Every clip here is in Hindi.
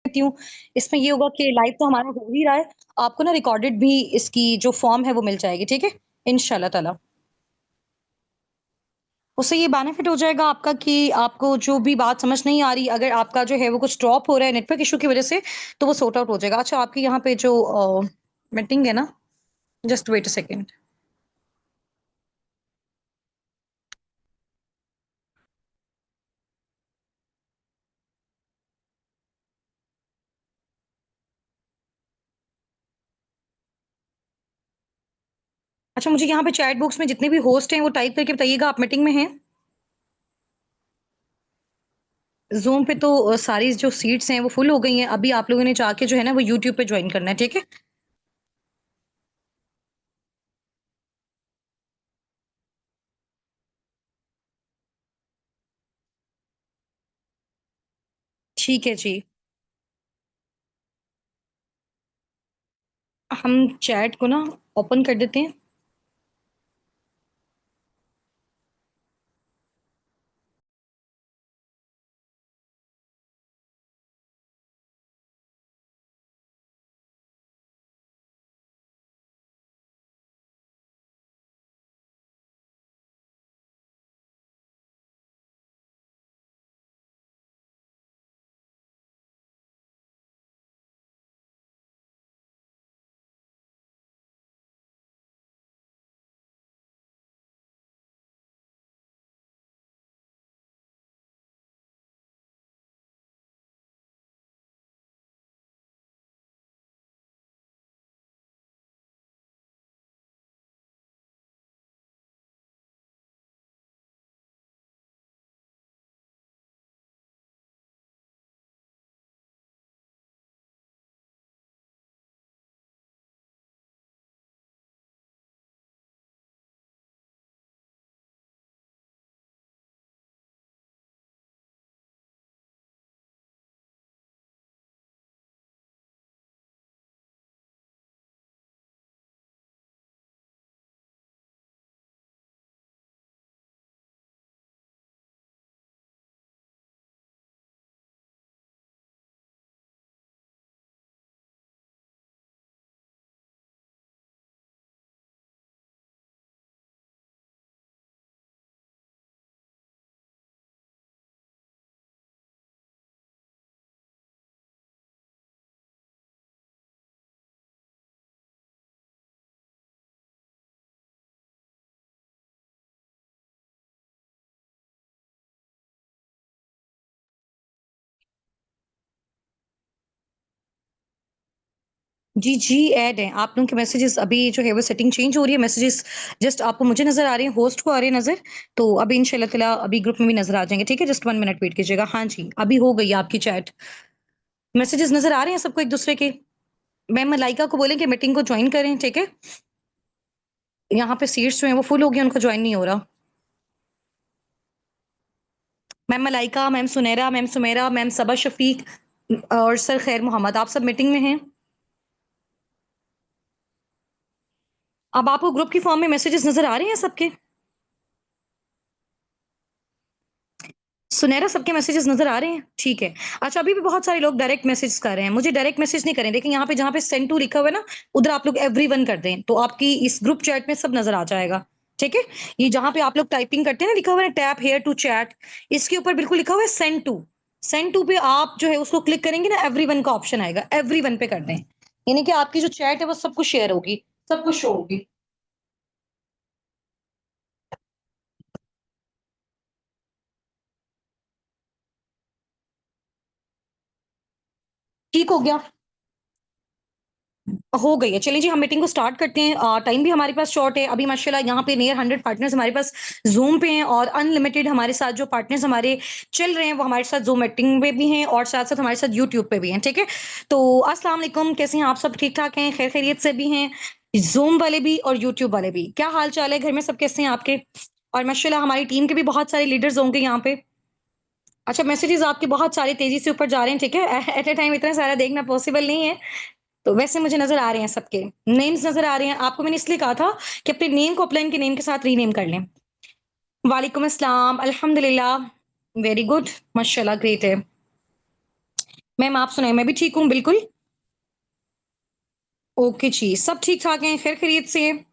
देती हूँ। इसमें ये होगा कि लाइव तो हमारा हो ही रहा है, आपको ना रिकॉर्डेड भी इसकी जो फ़ॉर्म है वो मिल जाएगी, ठीक है? इंशाअल्लाह ताला। उससे ये बेनिफिट हो जाएगा आपका कि आपको जो भी बात समझ नहीं आ रही, अगर आपका जो है वो कुछ ड्रॉप हो रहा है नेटवर्क इश्यू की वज़ह से, तो वो सॉर्ट आउट हो जाएगा। अच्छा, आपकी यहाँ पे जो मीटिंग है ना, जस्ट वेट अ सेकंड। अच्छा, मुझे यहाँ पे चैट बॉक्स में जितने भी होस्ट हैं, वो टाइप करके बताइएगा आप मीटिंग में हैं? ज़ूम पे तो सारी जो सीट्स हैं वो फुल हो गई हैं। अभी आप लोगों ने जाके जो है ना वो यूट्यूब पे जॉइन करना है, ठीक है? ठीक है जी। हम चैट को ना ओपन कर देते हैं। जी, जी, ऐड हैं। आप लोगों के मैसेजेस अभी जो है वो सेटिंग चेंज हो रही है, मैसेजेस जस्ट आपको मुझे नज़र आ रहे हैं, होस्ट को आ रहे हैं नज़र, तो अभी इंशाअल्लाह ताला अभी ग्रुप में भी नज़र आ जाएँगे, ठीक है? जस्ट 1 मिनट वेट कीजिएगा। हाँ जी, अभी हो गई है आपकी चैट। मैसेजेस नज़र आ रहे हैं सबको एक-दूसरे के? मैम मलाइका को बोलें कि मीटिंग को जॉइन करें, ठीक है? यहाँ पे सीट्स जो हैं वो फुल हो गई हैं, उनको जॉइन नहीं हो रहा। Ma'am Malaika, ma'am Sunaira, ma'am Sumera, ma'am Saba Shafiq और सर खैर मोहम्मद, आप सब मीटिंग में हैं? अब आपको ग्रुप की फॉर्म में मैसेजेस नज़र आ रहे हैं सबके? सुनहरा सबके मैसेजेस नज़र आ रहे हैं? ठीक है। अच्छा, अभी भी बहुत सारे लोग डायरेक्ट मैसेज कर रहे हैं। मुझे डायरेक्ट मैसेज नहीं करें। देखिए यहाँ पे जहाँ पे सेंड टू लिखा हुआ है ना, उधर आप लोग एवरीवन कर दें, तो आपकी इस ग्रुप चैट में सब नज़र आ जाएगा। ठीक है? ये जहाँ पे आप लोग टाइपिंग करते हैं ना, लिखा हुआ है टैप हियर टू चैट, इसके ऊपर बिल्कुल लिखा हुआ है सेंड टू। सेंड टू पे आप जो है उसको क्लिक करेंगे ना, एवरीवन का ऑप्शन आएगा, एवरीवन पे कर दें। यानी कि आपकी जो चैट है वो सबको शेयर होगी, सबको शो होगी। ठीक हो गया? हो गई है। चलिए जी, हम मीटिंग को स्टार्ट करते हैं। टाइम भी हमारे पास शॉर्ट है। अभी माशाल्लाह यहाँ पे नियर 100 पार्टनर्स हमारे पास ज़ूम पे हैं और अनलिमिटेड हमारे साथ जो पार्टनर्स हमारे चल रहे हैं, वो हमारे साथ ज़ूम मीटिंग में भी हैं और साथ-साथ हमारे साथ यूट्यूब पे भी हैं, ठीक है? तो अस्सलाम वालेकुम, कैसे हैं आप सब? ठीक-ठाक हैं? खैर-खैरियत से भी हैं? ज़ूम वाले भी और यूट्यूब वाले भी। क्या हाल-चाल है? घर में सब कैसे हैं आपके? और माशाल्लाह हमारी टीम के भी बहुत सारे लीडर्स होंगे यहाँ पे। अच्छा, मैसेजेस आपके बहुत सारे तेज़ी से ऊपर जा रहे हैं, ठीक है? एट अ टाइम इतना सारा देखना पॉसिबल नहीं है। तो वैसे मुझे नज़र आ रहे हैं सबके, नेम्स नज़र आ रहे हैं। आपको मैंने इसलिए कहा था कि अपने नेम को अपलाइन के नेम के साथ रीनेम कर लें। वालेकुम अस्सलाम, अल्हम्दुलिल्लाह, वेरी गुड, माशाल्लाह ग्रेट है। मैम आप सुनाइए? मैं भी ठीक हूँ, बिल्कुल। ओके जी, सब ठीक-ठाक हैं, खैर-खैरियत से हैं।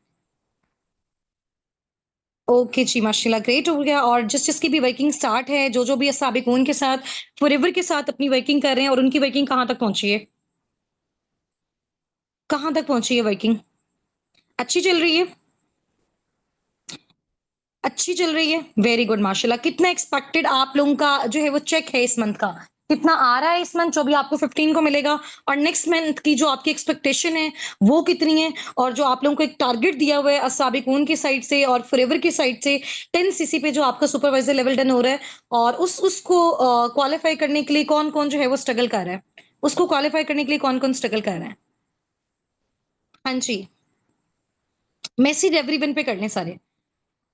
ओके जी, माशाल्लाह ग्रेट हो गया और जिस-जिसकी भी वर्किंग स्टार्ट है, जो-जो भी साबिकून के साथ, फॉरएवर के साथ अपनी वर्किंग कर रहे हैं और उनकी वर्किंग कहाँ तक पहुँची है? कहाँ तक पहुँची है वर्किंग? अच्छी चल रही है? अच्छी चल रही है? वेरी गुड माशाल्लाह। कितना एक्सपेक्टेड आप लोगों का जो है वो चेक है इस मंथ का? कितना आ रहा है इस मंथ जो भी आपको 15 को मिलेगा? और नेक्स्ट मंथ की जो आपकी एक्सपेक्टेशन है, वो कितनी है? और जो आप लोगों को एक टारगेट दिया हुआ है साबिकून की साइड से और फॉरएवर की साइड से 10 सीसी पे जो आपका सुपरवाइज़र लेवल डन हो रहा है और उसको क्वालीफाई करने के लिए कौन-कौन जो है वो स्ट्रगल कर रहा है? उसको क्वालीफाई करने के लिए कौन-कौन स्ट्रगल कर रहा है? हाँ जी, मेसिज एवरीवन पे कर लें सारे।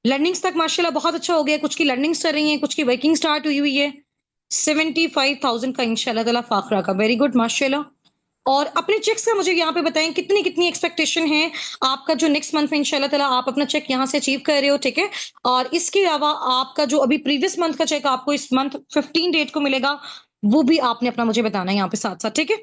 लर्निंग्स तक माशाल्लाह बहुत अच्छा हो गया, कुछ की लर्निंग्स चल रही हैं, कुछ की वर्किंग स्टार्ट हुई हुई है। 75,000 का इंशाल्लाह ताला फ़ाक़रा का, वेरी गुड माशाल्लाह। और अपने चेक्स का मुझे यहाँ पे बताएँ कितनी-कितनी एक्सपेक्टेशन है आपका जो नेक्स्ट मंथ में इंशाल्लाह ताला आप अपना चेक यहाँ से अचीव कर रहे हो, ठीक है? और इसके अलावा आपका जो अभी प्रीवियस मंथ का चेक आपको इस मंथ 15 डेट को मिलेगा, वो भी आपने अपना मुझे बताना है यहाँ पे साथ-साथ, ठीक है?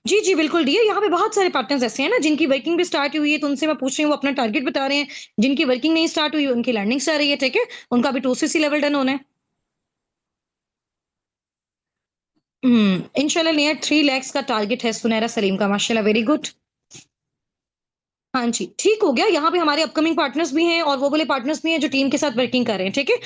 जी, जी, बिल्कुल डियर यहाँ पे बहुत सारे पार्टनर्स ऐसे हैं ना जिनकी वर्किंग भी स्टार्ट हुई है, तो उनसे मैं पूछ रही हूँ वो अपना टारगेट बता रहे हैं। जिनकी वर्किंग नहीं स्टार्ट हुई, उनकी लर्निंग चल रही है, ठीक है? उनका अभी 2 सीसी लेवल डन होना है। इंशाल्लाह नियर 3 लैक्स का टारगेट है सुनैरा सलीम का, माशाल्लाह वेरी गुड। हाँ जी, ठीक हो गया। यहाँ पे हमारे अपकमिंग पार्टनर्स भी हैं और वो वाले पार्टनर्स भी हैं जो टीम के साथ वर्किंग कर रहे हैं, ठीक है?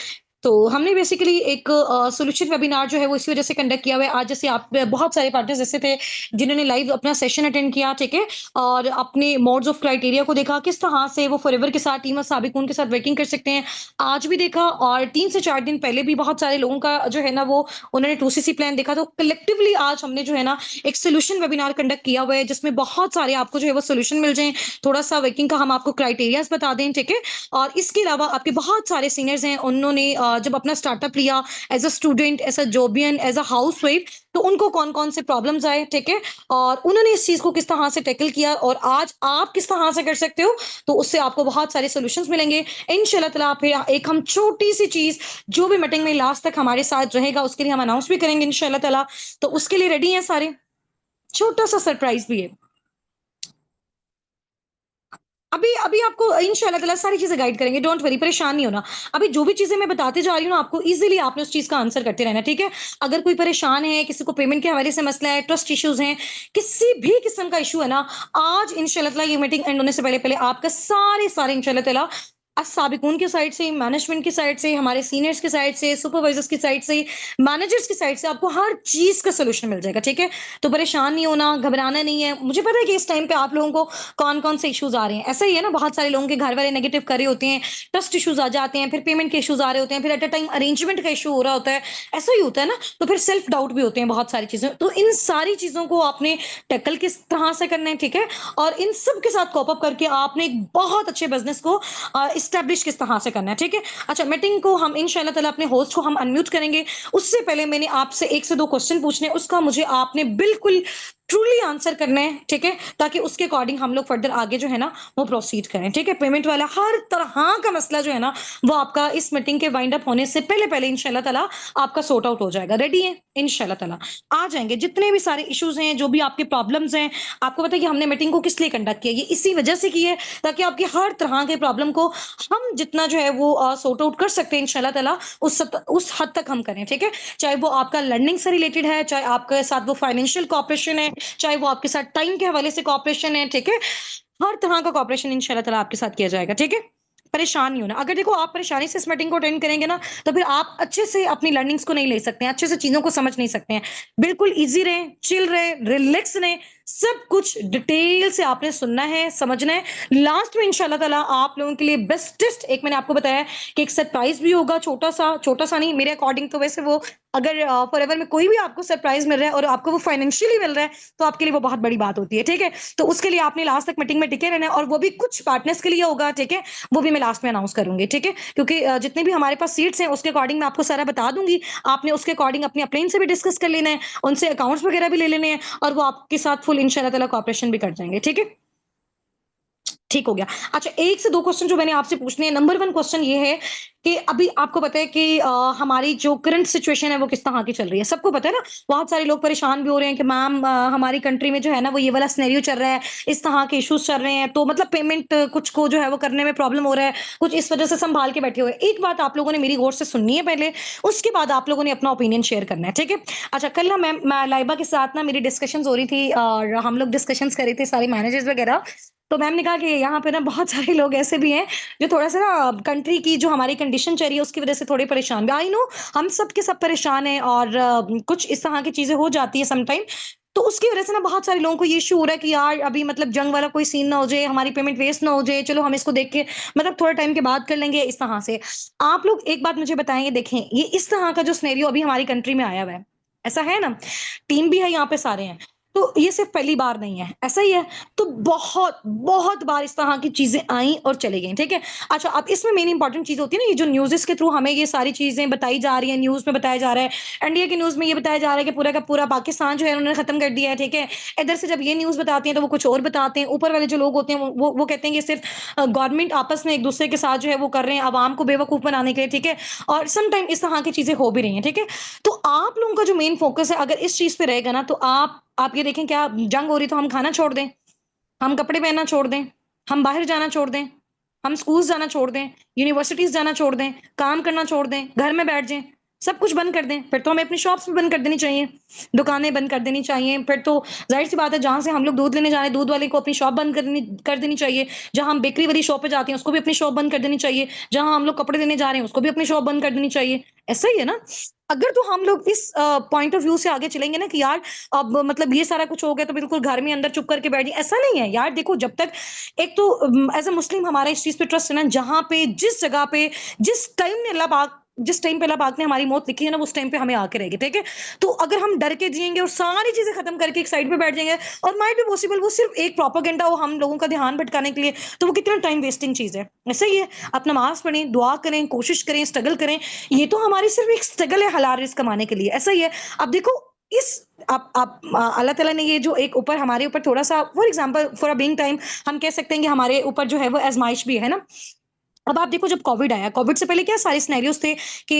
तो हमने बेसिकली एक सॉल्यूशन वेबिनार जो है वो इसी वजह से कंडक्ट किया हुआ है। आज जैसे आप बहुत सारे पार्टनर्स ऐसे थे जिन्होंने लाइव अपना सेशन अटेंड किया, ठीक है? और अपने मोड्स ऑफ क्राइटेरिया को देखा, किस तरह से वो फॉरएवर के साथ, टीम और साबिकून के साथ वर्किंग कर सकते हैं। आज भी देखा और 3 से 4 दिन पहले भी बहुत सारे लोगों का जो है ना वो उन्होंने 2 सीसी प्लान देखा। तो कलेक्टिवली आज हमने जो है ना एक सॉल्यूशन वेबिनार कंडक्ट किया हुआ है जिसमें बहुत सारे आपको जो है वो सॉल्यूशन मिल जाएँ। थोड़ा-सा वर्किंग का हम आपको क्राइटेरियाज़ बता दें, ठीक है? और इसके अलावा आपके बहुत सारे सीनियर्स हैं, उन्होंने जब अपना स्टार्टअप लिया as a student, as a जॉबियन, एज़ अ हाउसवाइफ, तो उनको कौन-कौन से प्रॉब्लम्स आए, ठीक है? और उन्होंने इस चीज़ को किस तरह से टैकल किया और आज आप किस तरह से कर सकते हो, तो उससे आपको बहुत सारे सॉल्यूशंस मिलेंगे। इंशाल्लाह ताला फिर एक हम छोटी-सी चीज़ जो भी मीटिंग में लास्ट तक हमारे साथ रहेगा, उसके लिए हम अनाउंस भी करेंगे इंशाल्लाह ताला। तो उसके लिए रेडी हैं सारे? छोटा-सा सरप्राइज़ भी है। अभी अभी आपको इंशाल्लाह ताला सारी चीज़ें गाइड करेंगे, डोंट वरी परेशान नहीं होना। अभी जो भी चीज़ें मैं बताते जा रही हूँ ना आपको ईज़िली आपने उस चीज़ का आंसर करते रहना है, ठीक है? अगर कोई परेशान है, किसी को पेमेंट के हवाले से मसला है, ट्रस्ट इश्यूज़ हैं, किसी भी किस्म का इश्यू है ना, आज इंशाल्लाह ताला ये मीटिंग एंड होने से पहले-पहले आपका सारे-सारे इंशाल्लाह ताला साबिकून की साइड से, मैनेजमेंट की साइड से, हमारे सीनियर्स की साइड से, सुपरवाइज़र्स की साइड से, मैनेजर्स की साइड से आपको हर चीज़ का सॉल्यूशन मिल जाएगा, ठीक है? तो परेशान नहीं होना, घबराना नहीं है। मुझे पता है कि इस टाइम पे आप लोगों को कौन-कौन से इश्यूज़ आ रहे हैं। ऐसा ही है ना बहुत सारे लोगों के घर वाले नेगेटिव कर रहे होते हैं, ट्रस्ट इश्यूज़ आ जाते हैं, फिर पेमेंट के इश्यूज़ आ रहे होते हैं, फिर एट अ टाइम अरेंजमेंट का इश्यू हो रहा होता है। ऐसा ही होता है ना, तो फिर सेल्फ डाउट भी होते हैं बहुत सारी चीज़ें। तो इन सारी चीज़ों को आपने टैकल किस तरह से करना है, ठीक है? और इन सब के साथ कोप अप करके आपने एक बहुत अच्छे बिज़नेस को एस्टेब्लिश किस तरह से करना है, ठीक है? अच्छा मीटिंग को हम इंशाल्लाह ताला अपने होस्ट को हम अनम्यूट करेंगे। उससे पहले मैंने आपसे 1 से 2 क्वेश्चन पूछने हैं, उसका मुझे आपने बिल्कुल ट्रूली आंसर करना है, ठीक है? ताकि उसके अकॉर्डिंग हम लोग फर्दर आगे जो है ना वो प्रोसीड करें, ठीक है? पेमेंट वाला हर तरह का मसला जो है ना वो आपका इस मीटिंग के वाइंड अप होने से पहले-पहले इंशाल्लाह ताला आपका सॉर्ट आउट हो जाएगा। रेडी हैं? इंशाल्लाह ताला। आ जाएँगे जितने भी सारे इश्यूज़ हैं, जो भी आपके प्रॉब्लम्स हैं, आपको पता है कि हमने मीटिंग को किस लिए कंडक्ट किया है? ये इसी वजह से की है ताकि आपकी हर तरह के प्रॉब्लम को हम जितना जो है वो सॉर्ट आउट कर सकते हैं इंशाल्लाह ताला उस हद तक हम करें, ठीक है? चाहे वो आपका लर्निंग से रिलेटेड है, चाहे आपके साथ वो फाइनेंशियल कोऑपरेशन है, चाहे वो आपके साथ टाइम के हवाले से कोऑपरेशन है, ठीक है? हर तरह का कोऑपरेशन इंशाल्लाह ताला आपके साथ किया जाएगा, ठीक है? परेशान नहीं होना। अगर देखो आप परेशानी से इस मीटिंग को अटेंड करेंगे ना, तो फिर आप अच्छे से अपनी लर्निंग्स को नहीं ले सकते हैं, अच्छे से चीज़ों को समझ नहीं सकते हैं। बिल्कुल ईज़ी रहें, चिल रहें, रिलैक्स रहें, सब कुछ डिटेल से आपने सुनना है, समझना है। लास्ट में इंशाल्लाह ताला आप लोगों के लिए बेस्टेस्ट एक मैंने आपको बताया कि एक सरप्राइज़ भी होगा छोटा-सा नहीं मेरे अकॉर्डिंग तो वैसे वो अगर फॉरएवर में कोई भी आपको सरप्राइज़ मिल रहा है और आपको वो फाइनेंशियली मिल रहा है, तो आपके लिए वो बहुत बड़ी बात होती है, ठीक है? तो उसके लिए आपने लास्ट तक मीटिंग में टिके रहना है और वो भी कुछ पार्टनर्स के लिए होगा, ठीक है? वो भी मैं लास्ट में अनाउंस करूँगी, ठीक है? क्योंकि जितने भी हमारे पास सीट्स हैं उसके अकॉर्डिंग मैं आपको सारा बता दूँगी। आपने उसके अकॉर्डिंग अपनी अपलाइन से भी डिस्कस कर लेना है, उनसे अकाउंट्स वगैरह भी ले लेने हैं और वो आपके साथ फुल इंशाल्लाह ताला कोऑपरेशन भी कर जाएँगे, ठीक है? ठीक हो गया। अच्छा, 1 से 2 क्वेश्चन जो मैंने आपसे पूछने हैं। नंबर 1 क्वेश्चन ये है कि अभी आपको पता है कि हमारी जो करंट सिचुएशन है वो किस तरह की चल रही है। सबको पता है ना, बहुत सारे लोग परेशान भी हो रहे हैं कि मैम हमारी कंट्री में जो है ना वो ये वाला सिनेरियो चल रहा है, इस तरह के इश्यूज़ चल रहे हैं, तो मतलब पेमेंट कुछ को जो है वो करने में प्रॉब्लम हो रहा है, कुछ इस वजह से सँभाल के बैठे हुए हैं। एक बात आप लोगों ने मेरी गौर से सुननी है पहले, उसके बाद आप लोगों ने अपना ओपिनियन शेयर करना है, ठीक है? अच्छा, कल ना मैं लाइबा के साथ ना मेरी डिस्कशंस हो रही थी और हम लोग डिस्कशंस कर रहे थे सारे मैनेजर्स वगैरह। तो मैम ने कहा कि यहाँ पे ना बहुत सारे लोग ऐसे भी हैं जो थोड़ा-सा ना कंट्री की जो हमारी कंडीशन चल रही है उसकी वज़ह से थोड़े परेशान भी। आई नो हम सब के सब परेशान हैं और कुछ इस तरह की चीज़ें हो जाती है सम टाइम। तो उसकी वज़ह से ना बहुत सारे लोगों को ये इश्यू हो रहा है कि यार अभी मतलब जंग वाला कोई सीन ना हो जाए, हमारी पेमेंट वेस्ट ना हो जाए, चलो हम इसको देख के मतलब थोड़े टाइम के बाद कर लेंगे इस तरह से। आप लोग एक बात मुझे बताएँगे, देखें ये इस तरह का जो सिनेरियो अभी हमारी कंट्री में आया हुआ है, ऐसा है ना? टीम भी है यहाँ पे सारे हैं। तो ये सिर्फ़ पहली बार नहीं है, ऐसा ही है। तो बहुत, बहुत बार इस तरह की चीज़ें आई और चली गई, ठीक है? अच्छा, अब इसमें मेन इम्पोर्टेंट चीज़ होती है ना, ये जो न्यूज़ेस के थ्रू हमें ये सारी चीज़ें बताई जा रही हैं, न्यूज़ में बताया जा रहा है, इंडिया की न्यूज़ में ये बताया जा रहा है कि पूरा का पूरा पाकिस्तान जो है उन्होंने ख़त्म कर दिया है, ठीक है? इधर से जब ये न्यूज़ बताते हैं तो वो कुछ और बताते हैं, ऊपर वाले जो लोग होते हैं वो कहते हैं कि सिर्फ़ गवर्नमेंट आपस में एक-दूसरे के साथ जो है वो कर रहे हैं, अवाम को बेवकूफ़ बनाने के लिए, ठीक है? और सम टाइम इस तरह की चीज़ें हो भी रही हैं, ठीक है? तो आप लोगों का जो मेन फ़ोकस है अगर इस चीज़ पे रहेगा ना, तो आप ये देखें, क्या जंग हो रही तो हम खाना छोड़ दें? हम कपड़े पहनना छोड़ दें, हम बाहर जाना छोड़ दें, हम स्कूल्स जाना छोड़ दें, यूनिवर्सिटीज़ जाना छोड़ दें, काम करना छोड़ दें, घर में बैठ जाएँ, सब कुछ बंद कर दें, फिर तो हमें अपनी शॉप्स भी बंद कर देनी चाहिए, दुकानें बंद कर देनी चाहिए, फिर तो ज़ाहिर-सी बात है जहाँ से हम लोग दूध लेने जा रहे हैं, दूध वाले को अपनी शॉप बंद कर देनी चाहिए, जहाँ हम बेकरी वाली शॉप पे जाते हैं, उसको भी अपनी शॉप बंद कर देनी चाहिए, जहाँ हम लोग कपड़े लेने जा रहे हैं, उसको भी अपनी शॉप बंद कर देनी चाहिए। ऐसा ही है ना? अगर तो हम लोग इस पॉइंट ऑफ व्यू से आगे चलेंगे ना कि यार अब मतलब ये सारा कुछ हो गया तो बिल्कुल घर में अंदर चुप करके बैठ जाइए, ऐसा नहीं है यार। देखो, जब तक एक तो एज़ अ मुस्लिम हमारा इस चीज़ पे ट्रस्ट है ना, जहाँ पे जिस जगह पे जिस टाइम पे अल्लाह पाक ने हमारी मौत लिखी है ना, उस टाइम पे हमें आके रहेगी, ठीक है? तो अगर हम डर के जिएँगे और सारी चीज़ें खत्म करके एक साइड पे बैठ जाएँगे और माइट बी पॉसिबल वो सिर्फ़ एक प्रोपेगेंडा हो हम लोगों का ध्यान भटकाने के लिए, तो वो कितना टाइम वेस्टिंग चीज़ है। ऐसा ही है, आप नमाज़ पढ़ें, दुआ करें, कोशिश करें, स्ट्रगल करें। ये तो हमारी सिर्फ़ एक स्ट्रगल है हलाल रिज़्क कमाने के लिए, ऐसा ही है। अब देखो इस आप अल्लाह ताला ने ये जो एक ऊपर हमारे ऊपर थोड़ा-सा for example for a being time हम कह सकते हैं कि हमारे ऊपर जो है वो आज़माइश भी है ना? अब आप देखो, जब कोविड आया, कोविड से पहले क्या सारे सिनेरियोज़ थे कि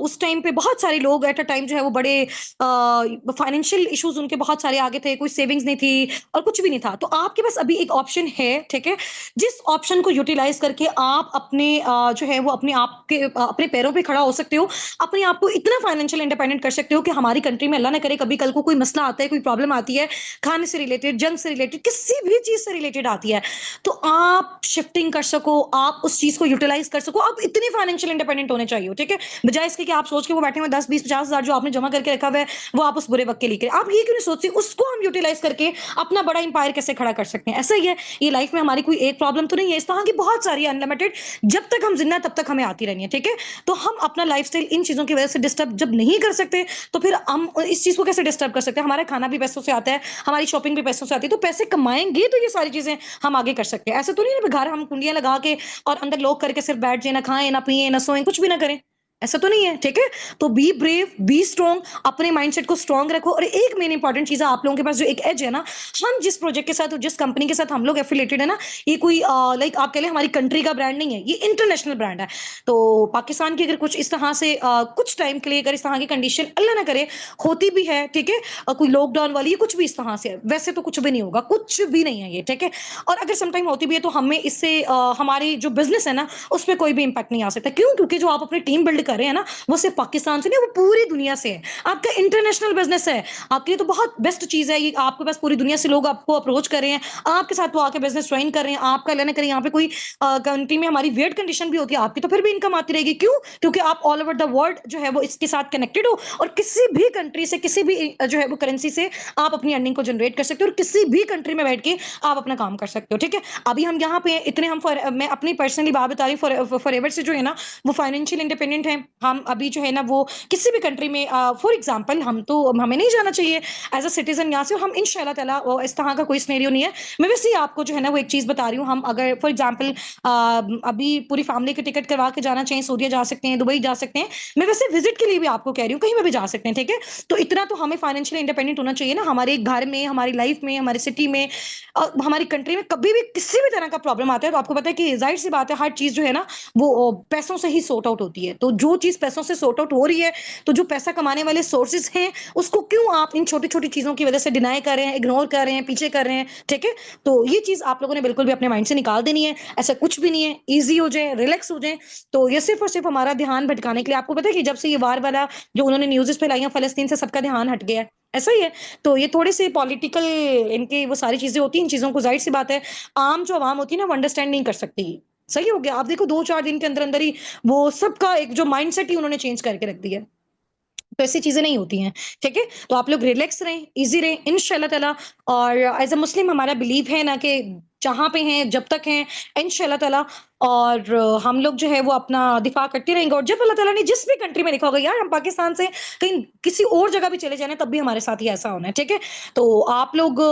उस टाइम पे बहुत सारे लोग एट अ टाइम जो है वो बड़े फाइनेंशियल इश्यूज़ उनके बहुत सारे आगे थे, कोई सेविंग्स नहीं थी और कुछ भी नहीं था। तो आपके पास अभी एक ऑप्शन है, ठीक है? जिस ऑप्शन को यूटिलाइज़ करके आप अपने जो है वो अपने पैरों पे खड़ा हो सकते हो, अपने आप को इतना फाइनेंशियल इंडिपेंडेंट कर सकते हो कि हमारी कंट्री में अल्लाह ना करे कभी कल को कोई मसला आता है, कोई प्रॉब्लम आती है, खाने से रिलेटेड, जंग से रिलेटेड, किसी भी चीज़ से रिलेटेड आती है, तो आप शिफ्टिंग कर सको, आप उस चीज़ को यूटिलाइज़ कर सको, आप इतने फाइनेंशियल इंडिपेंडेंट होने चाहिए, ठीक है? बजाय इसके कि आप सोच के वो बैठे हुए 10, 20, 50,000 जो आपने जमा करके रखा हुआ है, वो आप उस बुरे वक़्त के लिए करें। आप ये क्यों नहीं सोचते उसको हम यूटिलाइज़ करके अपना बड़ा एम्पायर कैसे खड़ा कर सकते हैं? ऐसा ही है, ये लाइफ़ में हमारी कोई एक प्रॉब्लम तो नहीं है, इस तरह की बहुत सारी अनलिमिटेड, जब तक हम ज़िंदा हैं तब तक हमें आती रहनी है, ठीक है? तो हम अपना लाइफ़स्टाइल इन चीज़ों की वज़ह से डिस्टर्ब जब नहीं कर सकते, तो फिर हम इस चीज़ को कैसे डिस्टर्ब कर सकते हैं? हमारा खाना भी पैसों से आता है, हमारी शॉपिंग भी पैसों से आती है, तो पैसे कमाएँगे तो ये सारी चीज़ें हम आगे कर सकते हैं। ऐसा तो नहीं है घर हम कुंडियाँ लगा के और अंदर लॉक करके सिर्फ बैठ जाएँ, ना खाएँ, ना पिएँ, ना सोएँ, कुछ भी ना करें। ऐसा तो नहीं है, ठीक है? तो बी ब्रेव, बी स्ट्रांग, अपने माइंडसेट को स्ट्रांग रखो और एक मेन इंपॉर्टेंट चीज़ है, आप लोगों के पास जो एक एज है ना, हम जिस प्रोजेक्ट के साथ और जिस कंपनी के साथ हम लोग एफिलिएटेड है ना, ये कोई लाइक आप कह लें हमारी कंट्री का ब्रांड नहीं है, ये इंटरनेशनल ब्रांड है। तो पाकिस्तान की अगर कुछ इस तरह से कुछ टाइम के लिए अगर इस तरह की कंडीशन अल्लाह ना करे होती भी है, ठीक है? कोई लॉकडाउन वाली या कुछ भी इस तरह से है, वैसे तो कुछ भी नहीं होगा, कुछ भी नहीं है ये, ठीक है? और अगर सम टाइम होती भी है तो हमें इससे हमारी जो बिज़नेस है ना, उसपे कोई भी इम्पैक्ट नहीं आ सकता। क्यों? क्योंकि जो आप अपनी टीम बिल्ड कर रहे हैं ना, वो सिर्फ़ पाकिस्तान से नहीं, वो पूरी दुनिया से है। आपका इंटरनेशनल बिज़नेस है, आपके लिए तो बहुत बेस्ट चीज़ है ये, आपके पास पूरी दुनिया से लोग आपको अप्रोच कर रहे हैं, आपके साथ वो आके बिज़नेस ज्वाइन कर रहे हैं, आपका अल्लाह ना करे यहाँ पे कोई कंट्री में हमारी वियर्ड कंडीशन भी होती है, आपकी तो फिर भी इनकम आती रहेगी। क्यों? क्योंकि आप ऑल ओवर द वर्ल्ड जो है वो इसके साथ कनेक्टेड हो और किसी भी कंट्री से, किसी भी जो है वो करेंसी से आप अपनी अर्निंग को जनरेट कर सकते हो और किसी भी कंट्री में बैठ के आप अपना काम कर सकते हो, ठीक है? अभी हम यहाँ पे इतने हम फॉर मैं अपनी पर्सनली बात बता रही हूँ, फॉरएवर से जो है ना वो फाइनेंशियल इंडिपेंडेंट है, हम अभी जो है ना वो किसी भी कंट्री में फॉर एग्जांपल हमें नहीं जाना चाहिए एज अ सिटीजन यहाँ से, हम इंशाल्लाह ताला इस तरह का कोई सिनेरियो नहीं है। मैं वैसे ही आपको जो है ना वो एक चीज बता रही हूँ, हम अगर फॉर एग्जांपल अभी पूरी फैमिली की टिकट करवा के जाना चाहिए, सऊदीया जा सकते हैं, दुबई जा सकते हैं। मैं वैसे विजिट के लिए भी आपको कह रही हूँ, कहीं पर भी जा सकते हैं, ठीक है। तो इतना तो हमें फाइनेंशियली इंडिपेंडेंट होना चाहिए ना, हमारे घर में, हमारी लाइफ में, हमारी सिटी में, हमारी कंट्री में कभी भी किसी भी तरह का प्रॉब्लम आता है तो आपको पता है कि जाहिर सी बात है हर चीज जो है ना वो पैसों से ही सॉर्ट आउट होती है। तो जो चीज पैसों से सॉर्ट आउट हो रही है, तो जो पैसा कमाने वाले सोर्सेज हैं उसको क्यों आप इन छोटी छोटी चीजों की वजह से डिनाई कर रहे हैं, इग्नोर कर रहे हैं, पीछे कर रहे हैं, ठीक है। तो ये चीज आप लोगों ने बिल्कुल भी अपने माइंड से निकाल देनी है। ऐसा कुछ भी नहीं है, ईजी हो जाए, रिलैक्स हो जाए। तो ये सिर्फ और सिर्फ हमारा ध्यान भटकाने के लिए, आपको पता है कि जब से ये वार वाला जो उन्होंने न्यूज़ पे लाई है फलस्तीन से, सबका ध्यान हट गया है, ऐसा ही है। तो ये थोड़े से पॉलिटिकल इनके वो सारी चीजें होती हैं, इन चीजों को जाहिर सी बात है आम जो आवाम होती है ना वो अंडरस्टैंड नहीं कर सकती। सही हो गया, आप देखो 2-4 दिन के अंदर अंदर ही वो सबका एक जो माइंडसेट ही उन्होंने चेंज करके रख दिया। तो ऐसी चीजें नहीं होती हैं, ठीक है। तो आप लोग रिलैक्स रहें, इजी रहें इंशाल्लाह ताला। और एज अ मुस्लिम हमारा बिलीव है ना कि जहां पे हैं, जब तक हैं, इंशाल्लाह ताला। और हम लोग जो है वो अपना दिफा करते रहेंगे। और जब अल्लाह ताला ने जिस भी कंट्री में लिखा होगा, यार हम पाकिस्तान से कहीं किसी और जगह भी चले जाना तब भी हमारे साथ ही ऐसा होना है, ठीक है। तो आप लोग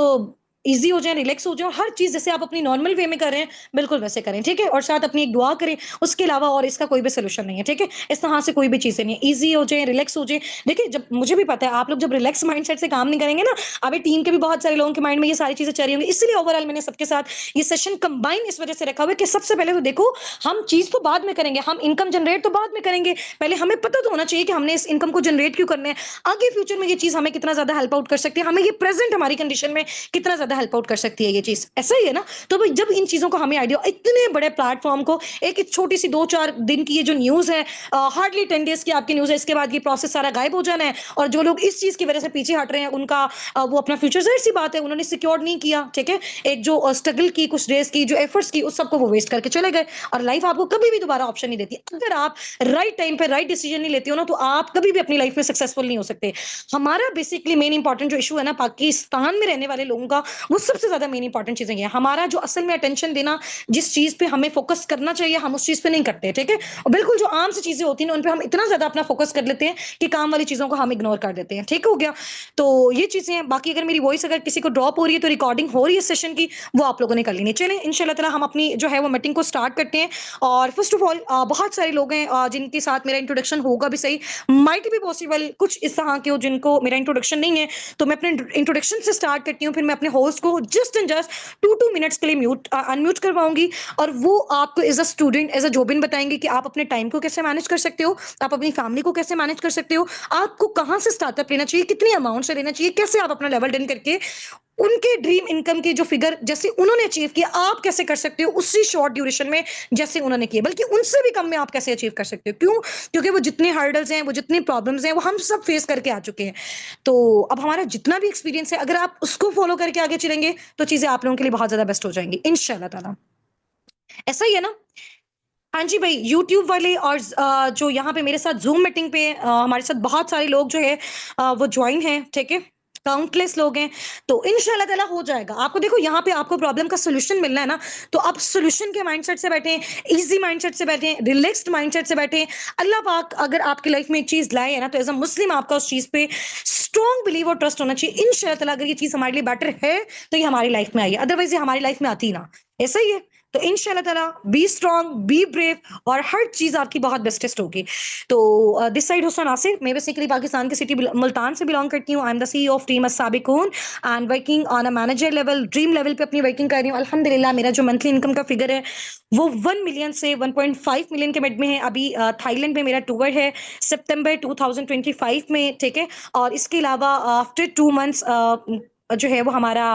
इजी हो जाए, रिलैक्स हो जाए, हर चीज जैसे आप अपनी नॉर्मल वे में कर रहे हैं बिल्कुल वैसे करें, ठीक है। और साथ अपनी एक दुआ करें, उसके अलावा और इसका कोई भी सोल्यूशन नहीं है, ठीक है। इस तरह से कोई भी चीजें नहीं है, ईजी हो जाए, रिलैक्स हो जाए। देखिए जब मुझे भी पता है आप लोग जब रिलैक्स माइंडसेट से काम नहीं करेंगे ना, अभी टीम के भी बहुत सारे लोगों के माइंड में ये सारी चीजें चल रही होंगी, इसलिए ओवरऑल मैंने सबके साथ ये सेशन कंबाइन इस वजह से रखा हुआ है कि सबसे पहले तो देखो हम चीज तो बाद में करेंगे, हम इनकम जनरेट तो बाद में करेंगे, पहले हमें पता तो होना चाहिए कि हमने इस इनकम को जनरेट क्यों करना है, आगे फ्यूचर में ये चीज हमें कितना ज्यादा हेल्प आउट कर सकती है, हमें ये प्रेजेंट हमारी कंडीशन में कितना ज्यादा हेल्प आउट कर सकती है ये चीज, ऐसा ही है ना। तो भाई जब इन चीजों को हमें आइडिया, इतने बड़े प्लेटफॉर्म को एक छोटी सी 2-4 दिन की ये जो न्यूज है, हार्डली 10 डेज की आपकी न्यूज है, इसके बाद ये प्रोसेस सारा गायब हो जाना है। और जो लोग इस चीज की वजह से पीछे हट रहे हैं उनका वो अपना फ्यूचर, जाहिर सी बात है उन्होंने सिक्योर नहीं किया, ठीक है। एक जो स्ट्रगल की, कुछ डेज की जो एफर्ट्स की, उस सबको वो वेस्ट करके चले गए। और लाइफ आपको कभी भी दोबारा ऑप्शन नहीं देती, अगर आप राइट टाइम पे राइट डिसीजन नहीं लेते हो ना तो आप कभी भी अपनी लाइफ में सक्सेसफुल नहीं हो सकते। हमारा बेसिकली मेन इंपॉर्टेंट जो इशू है ना पाकिस्तान में रहने वाले लोगों का, वो सबसे ज्यादा मेन इंपॉर्टेंट चीजें ये, हमारा जो असल में अटेंशन देना, जिस चीज पे हमें फोकस करना चाहिए हम उस चीज पे नहीं करते, ठीक है। और बिल्कुल जो आम सी चीजें होती हैं उन पे हम इतना ज्यादा अपना फोकस कर लेते हैं कि काम वाली चीजों को हम इग्नोर कर देते हैं, ठीक हो गया। तो ये चीजें हैं। बाकी अगर मेरी वॉइस अगर किसी को ड्रॉप हो रही है तो रिकॉर्डिंग हो रही है सेशन की, वो आप लोगों ने कर लेनी। चलें इंशाल्लाह ताला हम अपनी जो है वो मीटिंग को स्टार्ट करते हैं। और फर्स्ट ऑफ ऑल बहुत सारे लोग हैं जिनके साथ मेरा इंट्रोडक्शन होगा भी सही, माइट भी पॉसिबल कुछ इस तरह के हो जिनको मेरा इंट्रोडक्शन नहीं है। तो मैं अपने इंट्रोडक्शन से स्टार्ट करती हूँ, फिर मैं अपने होस्ट को जस्ट एंड जस्ट 2-2 मिनट्स के लिए अनम्यूट करवाऊंगी। और वो आपको as a student, as a जोबिन बताएंगे कि आप अपने टाइम को कैसे मैनेज कर सकते हो, आप अपनी फैमिली को कैसे मैनेज कर सकते हो, आपको कहाँ से स्टार्टअप लेना चाहिए, कितनी अमाउंट से लेना चाहिए, कैसे आप अपना लेवल डन करके उनके ड्रीम इनकम की जो फिगर जैसे उन्होंने अचीव किया आप कैसे कर सकते हो उसी शॉर्ट ड्यूरेशन में जैसे उन्होंने किया, बल्कि उनसे भी कम में आप कैसे अचीव कर सकते हो। क्यों? क्योंकि वो जितने हर्डल्स हैं, वो जितनी प्रॉब्लम्स हैं, वो हम सब फेस करके आ चुके हैं। तो अब हमारा जितना भी एक्सपीरियंस है, अगर आप उसको फॉलो करके आगे चलेंगे तो चीजें आप लोगों के लिए बहुत ज्यादा बेस्ट हो जाएंगी इंशाल्लाह ताला। ऐसा ही है ना। हाँ जी भाई, यूट्यूब वाले और जो यहाँ पे मेरे साथ जूम मीटिंग पे हमारे साथ बहुत सारे लोग जो है वो ज्वाइन हैं, ठीक है। काउंटलेस लोग हैं। तो इंशाल्लाह ताला हो जाएगा। आपको देखो यहाँ पे आपको प्रॉब्लम का सोल्यूशन मिलना है ना, तो आप सोल्यूशन के माइंडसेट से बैठे, इजी माइंडसेट से बैठे, रिलैक्स्ड माइंडसेट से बैठे। अल्लाह पाक अगर आपकी लाइफ में एक चीज लाए है ना, तो एज अ मुस्लिम आपका उस चीज पे स्ट्रॉन्ग बिलीव और ट्रस्ट होना चाहिए। इंशाल्लाह ताला अगर ये चीज हमारे लिए बेटर है तो ये हमारी लाइफ में आई है, अदरवाइज ये हमारी लाइफ में आती ना। ऐसा ही है। तो इंशाल्लाह ताला बी स्ट्रॉन्ग, बी ब्रेव, और हर चीज आपकी बहुत बेस्टेस्ट होगी। तो दिस साइड हुसैन नासिर, मैं बेसिकली पाकिस्तान की सिटी मुल्तान से बिलोंग करती हूँ। I am the CEO of team Sabiqoon and working on a manager level, dream level पे अपनी वर्किंग कर रही हूँ अल्हम्दुलिल्लाह। मेरा जो मंथली इनकम का फिगर है वो 1 मिलियन से 1.5 मिलियन के मिड में है। अभी थाईलैंड में मेरा टूर है सितंबर 2025 में, ठीक है। और इसके अलावा आफ्टर 2 मंथ्स जो है वो हमारा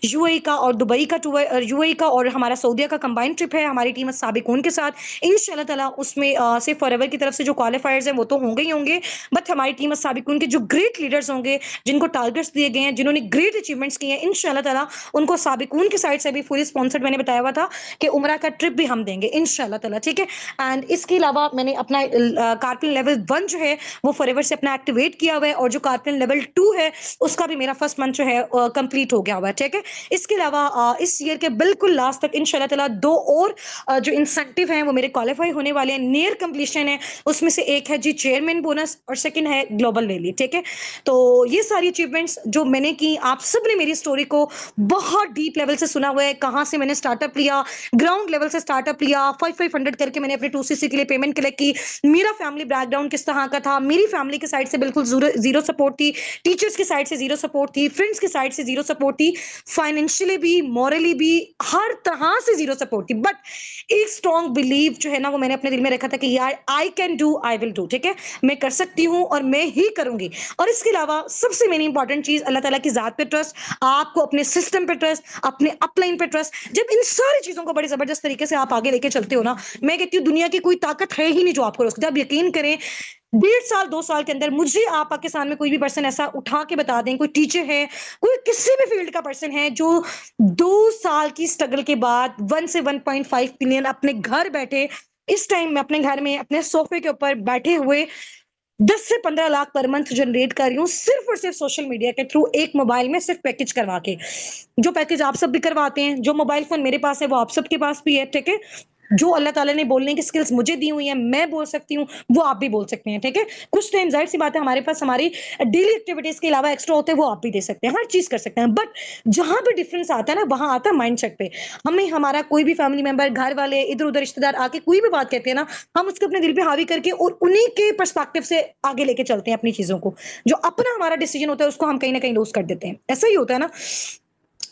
यूएई का और दुबई का टूर, यूएई का और हमारा सऊदीया का कंबाइंड ट्रिप है हमारी टीम साबिकून के साथ। इंशाल्लाह ताला उसमें सिर्फ फॉरएवर की तरफ से जो क्वालिफायर्स हैं वो तो होंगे ही होंगे, बट हमारी टीम साबिकून के जो ग्रेट लीडर्स होंगे, जिनको टारगेट्स दिए गए हैं, जिन्होंने ग्रेट अचीवमेंट्स किए हैं, इंशाल्लाह ताला उनको साबिकून की साइड से भी फुली स्पॉन्सर्ड, मैंने बताया हुआ था कि उमरा का ट्रिप भी हम देंगे इंशाल्लाह ताला, ठीक है। एंड इसके अलावा मैंने अपना कारपिन लेवल 1 जो है वो फॉरएवर से अपना एक्टिवेट किया हुआ है, और जो कारपिन लेवल 2 है उसका भी मेरा फर्स्ट मंथ जो है कंप्लीट हो गया हुआ है, ठीक है। इसके अलावा इस ईयर के बिल्कुल लास्ट तक इंशाल्लाह ताला 2 और जो इंसेंटिव हैं वो मेरे क्वालिफाई होने वाले हैं, नियर कंप्लीशन है। उसमें से एक है जी चेयरमैन बोनस और सेकंड है ग्लोबल रैली, ठीक है। तो ये सारी अचीवमेंट्स जो मैंने की, आप सब ने मेरी स्टोरी को बहुत डीप लेवल से सुना हुआ है, कहाँ से मैंने स्टार्टअप लिया, ग्राउंड लेवल से स्टार्टअप लिया, 500 करके मैंने अपने 2cc के लिए पेमेंट कलेक्ट की। मेरा फैमिली बैकग्राउंड किस तरह का था, मेरी फैमिली की साइड से बिल्कुल जीरो सपोर्ट थी, टीचर्स की साइड से जीरो सपोर्ट थी, फ्रेंड्स की साइड से जीरो सपोर्ट थी, फाइनेंशियली भी, मॉरली भी, हर तरह से जीरो सपोर्ट थी। बट एक स्ट्रॉन्ग बिलीव जो है ना वो मैंने अपने दिल में रखा था कि यार I can do, I will do, ठीक है। मैं कर सकती हूँ और मैं ही करूंगी। और इसके अलावा सबसे मेन इंपॉर्टेंट चीज, अल्लाह ताला की जात पे ट्रस्ट, आपको अपने सिस्टम पे ट्रस्ट, अपने अपलाइन पे ट्रस्ट। जब इन सारी चीजों को बड़े जबरदस्त तरीके से आप आगे लेके चलते हो ना, मैं कहती हूँ दुनिया की कोई ताकत है ही नहीं जो आपको रोक सकती है। आप यकीन करें, 1.5 साल 2 साल के अंदर मुझे आप पाकिस्तान में कोई भी पर्सन ऐसा उठा के बता दें, कोई टीचर है, कोई किसी भी फील्ड का पर्सन है जो 2 साल की स्ट्रगल के बाद 1 से 1.5 बिलियन अपने घर बैठे, इस टाइम में अपने घर में अपने सोफे के ऊपर बैठे हुए 10 से 15 लाख पर मंथ जनरेट कर रही हूँ, सिर्फ और सिर्फ सोशल मीडिया के थ्रू, एक मोबाइल में सिर्फ पैकेज करवा के। जो पैकेज आप सब भी करवाते हैं, जो मोबाइल फोन मेरे पास है वो आप सबके पास भी है, ठीक है। जो अल्लाह ताला ने बोलने की स्किल्स मुझे दी हुई है, मैं बोल सकती हूँ, वो आप भी बोल सकते हैं, ठीक है। कुछ टाइम जाहिर सी बात है हमारे पास हमारी डेली एक्टिविटीज के अलावा एक्स्ट्रा होते हैं, वो आप भी दे सकते हैं, हर चीज कर सकते हैं। बट जहां पे डिफरेंस आता है ना, वहां आता है माइंडसेट पे। हमें हमारा कोई भी फैमिली मेंबर, घर वाले, इधर उधर रिश्तेदार आके कोई भी बात कहते हैं ना, हम उसको अपने दिल पे हावी करके और उन्हीं के पर्सपेक्टिव से आगे लेके चलते हैं अपनी चीजों को। जो अपना हमारा डिसीजन होता है उसको हम कहीं ना कहीं लूज कर देते हैं, ऐसा ही होता है ना।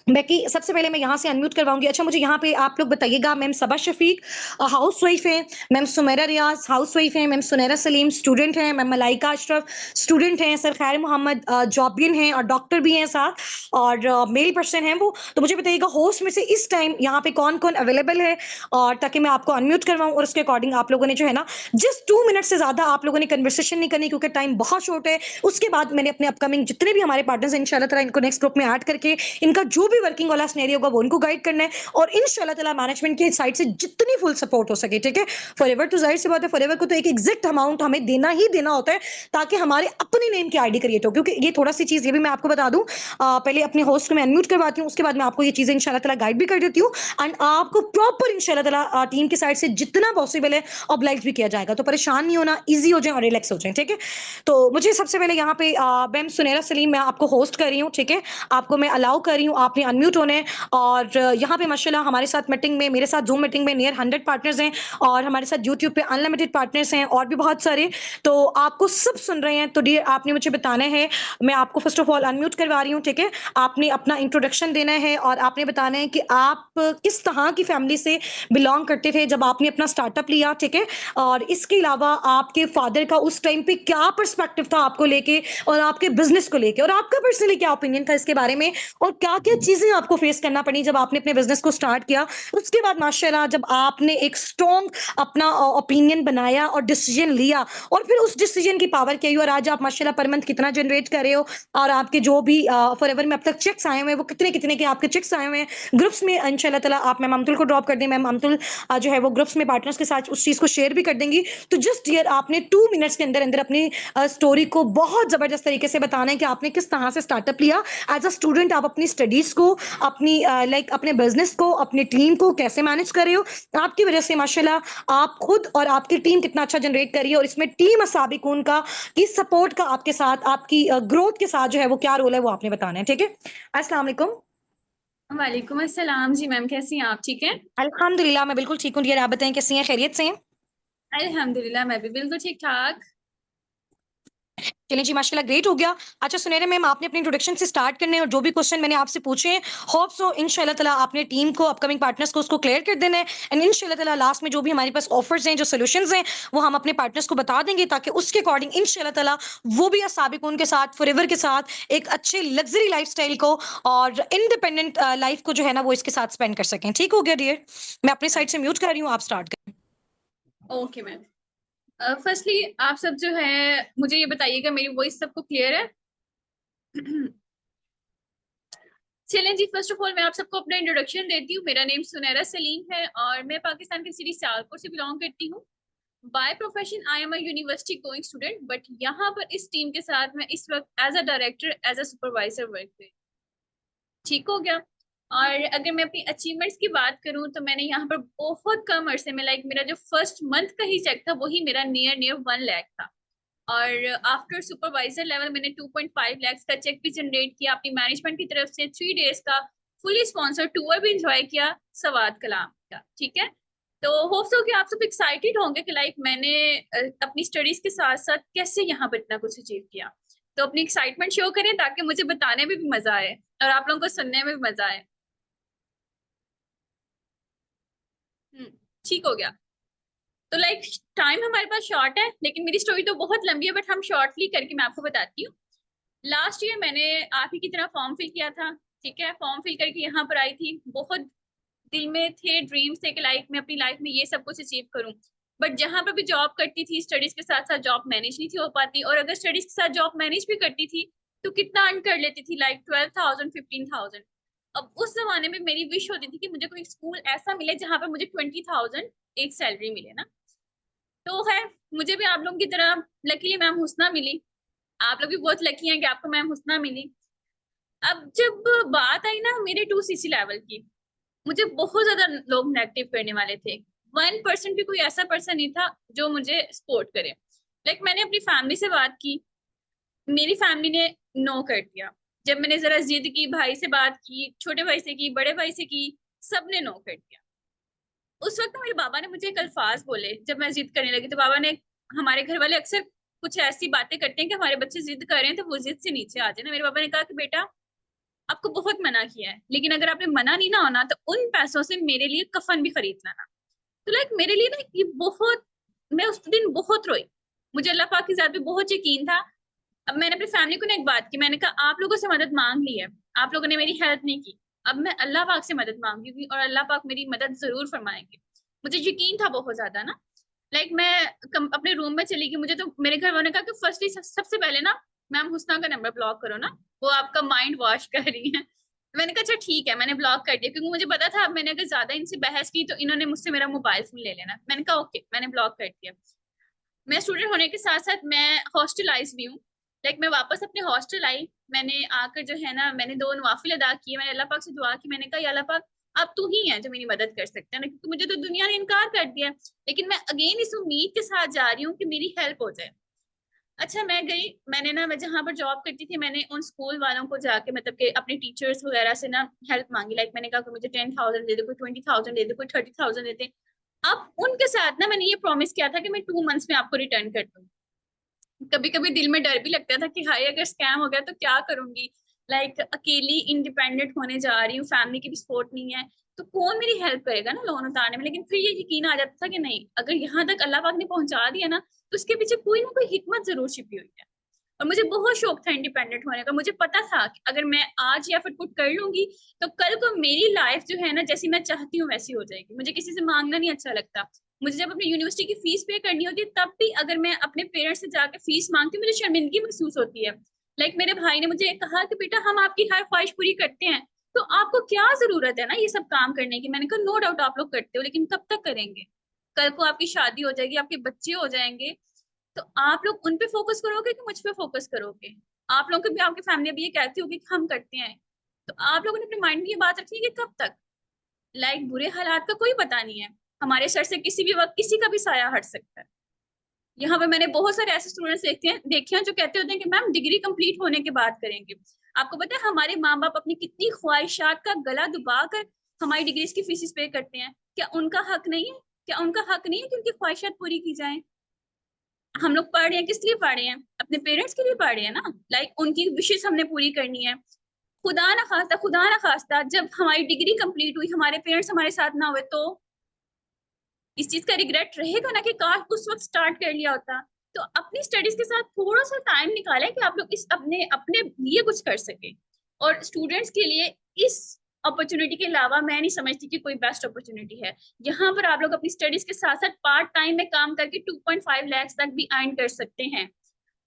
बेकी, सबसे पहले मैं यहाँ से अनम्यूट करवाऊंगी। अच्छा, मुझे यहाँ पे आप लोग बताइएगा, ma'am Saba Shafiq house wife है, मैम सुमेरा रियाज हाउस वाइफ है, मैम सुनैरा सलीम स्टूडेंट है, मैम मलाइका अशरफ स्टूडेंट हैं, सर खैर मोहम्मद जॉबियन हैं और डॉक्टर भी हैं साथ, और मेल पर्सन है वो। तो मुझे बताइएगा होस्ट में से इस टाइम यहाँ पे कौन कौन अवेलेबल है, और ताकि मैं आपको अनम्यूट करवाऊँ और उसके अकॉर्डिंग आप लोगों ने जो है ना, जस्ट 2 मिनट से ज्यादा आप लोगों ने कन्वर्सेशन नहीं करनी, क्योंकि टाइम बहुत शॉर्ट है। उसके बाद मैंने अपने अपकमिंग जितने भी हमारे पार्टनर्स हैं, इंशाल्लाह ताला इनको नेक्स्ट ग्रुप में ऐड करके इनका जो भी वर्किंग वाला सिनेरियो होगा वो उनको गाइड करना है, और इंशाल्लाह ताला मैनेजमेंट की साइड से जितनी फुल सपोर्ट हो सके, ठीक है। फॉरएवर तो जाहिर सी बात है, फॉरएवर को तो एक एग्जैक्ट अमाउंट हमें देना ही देना होता है, ताकि हमारे अपने नेम की आईडी क्रिएट हो। क्योंकि ये थोड़ा सी चीज ये भी मैं आपको बता दूं, पहले अपने होस्ट को मैं अनम्यूट करवाती हूँ, उसके बाद मैं आपको ये चीजें इंशाल्लाह ताला गाइड भी कर देती हूँ, एंड आपको प्रॉपर इंशाल्लाह ताला टीम की साइड से जितना पॉसिबल है ऑब्लाइज भी किया जाएगा। तो परेशान नहीं होना, ईजी हो जाए और रिलैक्स हो जाए, ठीक है। तो मुझे सबसे पहले यहाँ पे मैम सुनैरा सलीम, मैं आपको होस्ट कर रही हूँ, ठीक है। आपको मैं अलाउ कर रही हूँ, आपने अनम्यूट होने। और यहाँ पे माशाल्लाह हमारे साथ मीटिंग में, मेरे साथ जूम मीटिंग में नियर 100 पार्टनर्स हैं, और हमारे साथ यूट्यूब पे अनलिमिटेड पार्टनर्स हैं और भी बहुत सारे। तो आपको सब सुन रहे हैं, तो डियर आपने मुझे बताना है, मैं आपको फर्स्ट ऑफ ऑल अनम्यूट करवा रही हूँ, ठीक है। आपने अपना इंट्रोडक्शन देना है और आपने बताना है कि आप किस तरह की फैमिली से बिलोंग करते थे जब आपने अपना स्टार्टअप लिया, ठीक है। और इसके अलावा आपके फादर का उस टाइम पे क्या पर्सपेक्टिव था आपको लेके, और आपके बिजनेस को लेके, और आपका पर्सनली क्या ओपिनियन था इसके बारे में, और क्या क्या चीजें आपको फेस करना पड़ी जब आपने अपने बिजनेस को स्टार्ट किया। उसके बाद माशाल्लाह जब आपने एक स्ट्रॉन्ग अपना ओपिनियन बनाया और डिसीजन लिया, और फिर उस डिसीजन की पावर क्या हुई, और आज आप माशाल्लाह पर मंथ कितना जनरेट कर रहे हो, और आपके जो भी फॉरएवर में अब तक चेक्स आए हुए हैं वो कितने कितने के आपके चेक्स आए हुए हैं ग्रुप्स में। इंशाल्लाह ताला आप मैम अमतुल को ड्रॉप कर दें, मैम अमतुल जो है वो ग्रुप्स में पार्टनर्स के साथ उस चीज को शेयर भी कर देंगी। तो जस्ट यार आपने 2 मिनट्स के अंदर अंदर अपनी स्टोरी को बहुत जबरदस्त तरीके से बताना है कि आपने किस तरह से स्टार्टअप लिया एज अ स्टूडेंट, आप अपनी स्टडीज को, अपनी लाइक अपने बिजनेस को, अपनी टीम को कैसे मैनेज कर रहे हो। आपकी वजह से माशाल्लाह आप खुद और आपकी टीम कितना अच्छा जनरेट कर रही है, और इसमें टीम साबिकून का की सपोर्ट का आपके साथ, आपकी ग्रोथ के साथ जो है वो क्या रोल है वो आपने बताना है, ठीक है। अस्सलाम वालेकुम। वालेकुम अस्सलाम जी मैम, कैसी हैं आप? ठीक है, अल्हम्दुलिल्लाह मैं बिल्कुल ठीक हूँ डियर, आप बताएं कैसी हैं, खैरियत से हैं। अल्हम्दुलिल्लाह मैं भी बिल्कुल ठीक ठाक। चलिए जी, माशाल्लाह ग्रेट हो गया। अच्छा सुनहरे मैम, आपने अपने इंट्रोडक्शन से स्टार्ट करने हैं, और जो भी क्वेश्चन मैंने आपसे पूछे हैं, होप सो इंशाल्लाह ताला आपने टीम को, अपकमिंग पार्टनर्स को उसको क्लियर कर देना है, एंड इंशाल्लाह ताला लास्ट में जो भी हमारे पास ऑफर्स हैं, जो सॉल्यूशंस हैं, वो हम अपने पार्टनर्स को बता देंगे, ताकि उसके अकॉर्डिंग इंशाल्लाह ताला वो भी साबिकून के साथ, फॉरएवर के साथ एक अच्छे लग्जरी लाइफस्टाइल को और इंडिपेंडेंट लाइफ को जो है ना वो इसके साथ स्पेंड कर सकें। ठीक हो गया डियर, मैं अपनी साइड से म्यूट कर रही हूँ, आप स्टार्ट करें। Okay ma'am. फर्स्टली आप सब जो है मुझे ये बताइएगा, मेरी वॉइस सबको क्लियर है? चलें जी, फर्स्ट ऑफ ऑल मैं आप सबको अपना इंट्रोडक्शन देती हूँ। मेरा नेम सुनैरा सलीम है और मैं पाकिस्तान की सिटी सियालकोट से बिलोंग करती हूँ। By profession I am a university going student, but यहाँ पर इस टीम के साथ मैं इस वक्त as a director, as a supervisor work कर। ठीक हो गया। और अगर मैं अपनी अचीवमेंट्स की बात करूं तो मैंने यहाँ पर बहुत कम अरसे में, लाइक मेरा जो फर्स्ट मंथ का ही चेक था वही मेरा नियर नियर 1 लाख था। और आफ्टर सुपरवाइजर लेवल मैंने 2.5 लाख का चेक भी जनरेट किया अपनी मैनेजमेंट की तरफ से। 3 डेज का फुली स्पॉन्सर टूर भी इंजॉय किया सवात कलाम का। ठीक है, तो होप सो कि आप सब एक्साइटेड होंगे कि लाइक मैंने अपनी स्टडीज के साथ साथ कैसे यहाँ पर इतना कुछ अचीव किया। तो अपनी एक्साइटमेंट शो करें ताकि मुझे बताने में भी मजा आए और आप लोगों को सुनने में भी मजा आए। हम्म, ठीक हो गया। तो लाइक टाइम हमारे पास शॉर्ट है, लेकिन मेरी स्टोरी तो बहुत लंबी है, बट हम शॉर्टली करके मैं आपको बताती हूँ। लास्ट ईयर मैंने आप ही की तरह फॉर्म फिल किया था। ठीक है, फॉर्म फिल करके यहाँ पर आई थी। बहुत दिल में थे, ड्रीम्स थे कि लाइक मैं अपनी लाइफ में ये सब कुछ अचीव करूँ। बट जहां पर भी जॉब करती थी स्टडीज के साथ साथ जॉब मैनेज नहीं थी हो पाती, और अगर स्टडीज के साथ जॉब मैनेज भी करती थी तो कितना अर्न कर लेती थी, लाइक 12,000 15,000। अब उस जमाने में मेरी विश होती थी कि मुझे कोई स्कूल ऐसा मिले जहां पर मुझे 20,000 एक सैलरी मिले ना। तो है, मुझे भी आप लोगों की तरह लकीली मैम हुस्ना मिली। आप लोग भी बहुत लकी हैं कि आपको मैम हुस्ना मिली। अब जब बात आई ना मेरे 2 CC लेवल की, मुझे बहुत ज्यादा लोग नेगेटिव करने वाले थे। 1% भी कोई ऐसा पर्सन नहीं था जो मुझे सपोर्ट करे। लाइक मैंने अपनी फैमिली से बात की, मेरी फैमिली ने नो कर दिया। जब मैंने जरा जिद की, भाई से बात की, छोटे भाई से की, बड़े भाई से की, सबने नो कर दिया। उस वक्त मेरे बाबा ने मुझे एक अल्फाज बोले जब मैं जिद करने लगी। तो बाबा ने, हमारे घर वाले अक्सर कुछ ऐसी बातें करते हैं कि हमारे बच्चे जिद कर रहे हैं तो वो जिद से नीचे आ जाए ना। मेरे बाबा ने कहा कि बेटा, आपको बहुत मना किया है, लेकिन अगर आपने मना नहीं ना होना तो उन पैसों से मेरे लिए कफन भी खरीद लाना। तो लाइक मेरे लिए ना ये बहुत, मैं उस दिन बहुत रोई। मुझे अल्लाह पाक की जात पे बहुत यकीन था। अब मैंने अपनी फैमिली को ना एक बात की, मैंने कहा आप लोगों से मदद मांग ली है, आप लोगों ने मेरी हेल्प नहीं की, अब मैं अल्लाह पाक से मदद मांगूंगी और अल्लाह पाक मेरी मदद जरूर फरमाएंगे। मुझे यकीन था बहुत ज्यादा ना। लाइक मैं अपने रूम में चली गई। मुझे तो मेरे घर वालों ने कहा कि फर्स्टली सबसे पहले ना मैम हुस्ना का नंबर ब्लॉक करो ना, वो आपका माइंड वॉश कर रही है। मैंने कहा अच्छा ठीक है, मैंने ब्लॉक कर दिया, क्योंकि मुझे पता था अब मैंने अगर ज्यादा इनसे बहस की तो इन्होंने मुझसे मेरा मोबाइल फोन ले लेना। मैंने कहा ओके, मैंने ब्लॉक कर दिया। मैं स्टूडेंट होने के साथ साथ मैं हॉस्टलाइज भी हूँ। लाइक मैं वापस अपने हॉस्टल आई, मैंने आकर जो है ना मैंने 2 नवाफिल अदा किए, मैंने अल्लाह पाक से दुआ की। मैंने कहा या अल्लाह पाक, अब तू ही है जो मेरी मदद कर सकते हैं ना, क्योंकि मुझे तो दुनिया ने इनकार कर दिया। लेकिन मैं अगेन इस उम्मीद के साथ जा रही हूँ कि मेरी हेल्प हो जाए। अच्छा मैं गई, मैंने ना, मैं जहाँ पर जॉब करती थी मैंने उन स्कूल वालों को जाके मतलब कि अपने टीचर्स वगैरह से ना हेल्प मांगी। लाइक मैंने कहा कि मुझे 10,000 दे दे, कोई 20,000 दे दे, कोई 30,000 दे दे। अब उनके साथ ना मैंने ये प्रॉमिस किया था कि मैं 2 मंथ्स में आपको रिटर्न कर दूंगी। कभी कभी दिल में डर भी लगता था कि हाय अगर स्कैम हो गया तो क्या करूंगी। लाइक अकेली इंडिपेंडेंट होने जा रही हूँ, फैमिली की भी सपोर्ट नहीं है, तो कौन मेरी हेल्प करेगा ना लोन उतारने में। लेकिन फिर ये यकीन आ जाता था कि नहीं, अगर यहाँ तक अल्लाह पाक ने पहुंचा दिया ना तो उसके पीछे कोई ना कोई हिकमत जरूर छिपी हुई है। और मुझे बहुत शौक था इंडिपेंडेंट होने का। मुझे पता था कि अगर मैं आज या फिर कुछ कर लूंगी तो कल को मेरी लाइफ जो है ना जैसी मैं चाहती हूँ वैसी हो जाएगी। मुझे किसी से मांगना नहीं अच्छा लगता। मुझे जब अपनी यूनिवर्सिटी की फीस पे करनी होती है तब भी अगर मैं अपने पेरेंट्स से जाकर फीस मांगती हूँ मुझे शर्मिंदगी महसूस होती है। लाइक मेरे भाई ने मुझे कहा कि बेटा हम आपकी हर ख्वाहिश पूरी करते हैं, तो आपको क्या जरूरत है ना ये सब काम करने की। मैंने कहा नो डाउट आप लोग करते हो, लेकिन कब तक करेंगे। कल को आपकी शादी हो जाएगी, आपके बच्चे हो जाएंगे, तो आप लोग उन पे फोकस करोगे कि मुझ पे फोकस करोगे। आप लोगों को भी आपकी फैमिली भी ये कहती होगी कि हम करते हैं, तो आप लोगों ने अपने माइंड में ये बात रखी है कि कब तक। लाइक बुरे हालात का कोई पता नहीं है, हमारे सर से किसी भी वक्त किसी का भी साया हट सकता है। यहाँ पे मैंने बहुत सारे ऐसे स्टूडेंट्स देखे हैं जो कहते होते हैं कि मैम डिग्री कंप्लीट होने के बाद करेंगे। आपको पता है हमारे माँ बाप अपनी कितनी ख्वाहिशात का गला दबा कर हमारी डिग्रीज की फीसिस पे करते हैं। क्या उनका हक नहीं है? क्या उनका हक नहीं है कि उनकी ख्वाहिशात पूरी की जाए? हम लोग पढ़ रहे हैं किस लिए पढ़ रहे हैं? अपने पेरेंट्स के लिए पढ़ रहे हैं ना। लाइक उनकी विशेष हमने पूरी करनी है। खुदा ना खास्ता जब हमारी डिग्री कंप्लीट हुई हमारे पेरेंट्स हमारे साथ ना हुए तो इस चीज का रिग्रेट रहेगा ना कि काश उस वक्त स्टार्ट कर लिया होता। तो अपनी स्टडीज के साथ थोड़ा सा टाइम निकालें कि आप लोग इस अपने अपने लिए कुछ कर सके। और स्टूडेंट्स के लिए इस अपॉर्चुनिटी के अलावा मैं नहीं समझती कि कोई बेस्ट अपॉर्चुनिटी है। यहाँ पर आप लोग अपनी स्टडीज के साथ साथ पार्ट टाइम में काम करके 2.5 लाख तक भी अर्न कर सकते हैं।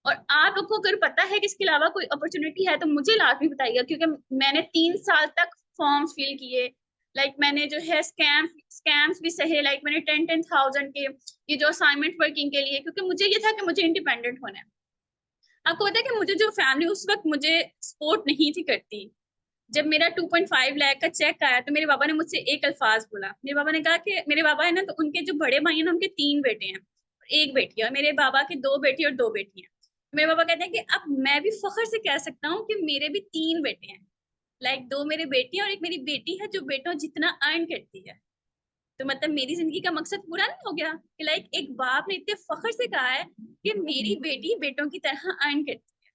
और आप लोग को अगर पता है कि इसके अलावा कोई अपॉर्चुनिटी है तो मुझे लाजमी बताइएगा, क्योंकि मैंने 3 साल तक फॉर्म्स फिल किए। लाइक मैंने जो है स्कैम्स भी सहे। लाइक मैंने 10,000 के ये जो असाइनमेंट वर्किंग के लिए, क्योंकि मुझे ये था कि मुझे इंडिपेंडेंट होना है। आपको पता है कि मुझे जो फैमिली उस वक्त मुझे सपोर्ट नहीं थी करती, जब मेरा 2.5 लाख का चेक आया तो मेरे पापा ने मुझसे एक अल्फाज बोला। मेरे पापा ने कहा कि मेरे पापा है ना, तो उनके जो बड़े भाई हैं ना, उनके 3 बेटे हैं, एक बेटी है, और मेरे बाबा के 2 बेटी और 2 बेटी हैं। मेरे पापा कहते हैं कि अब मैं भी फख्र से कह सकता हूँ कि मेरे भी 3 बेटे हैं। लाइक 2 मेरे बेटी हैं और एक मेरी बेटी है जो बेटों जितना अर्न करती है। तो मतलब मेरी जिंदगी का मकसद पूरा नहीं हो गया कि लाइक एक बाप ने इतने फख्र से कहा है कि मेरी बेटी बेटों की तरह अर्न करती है।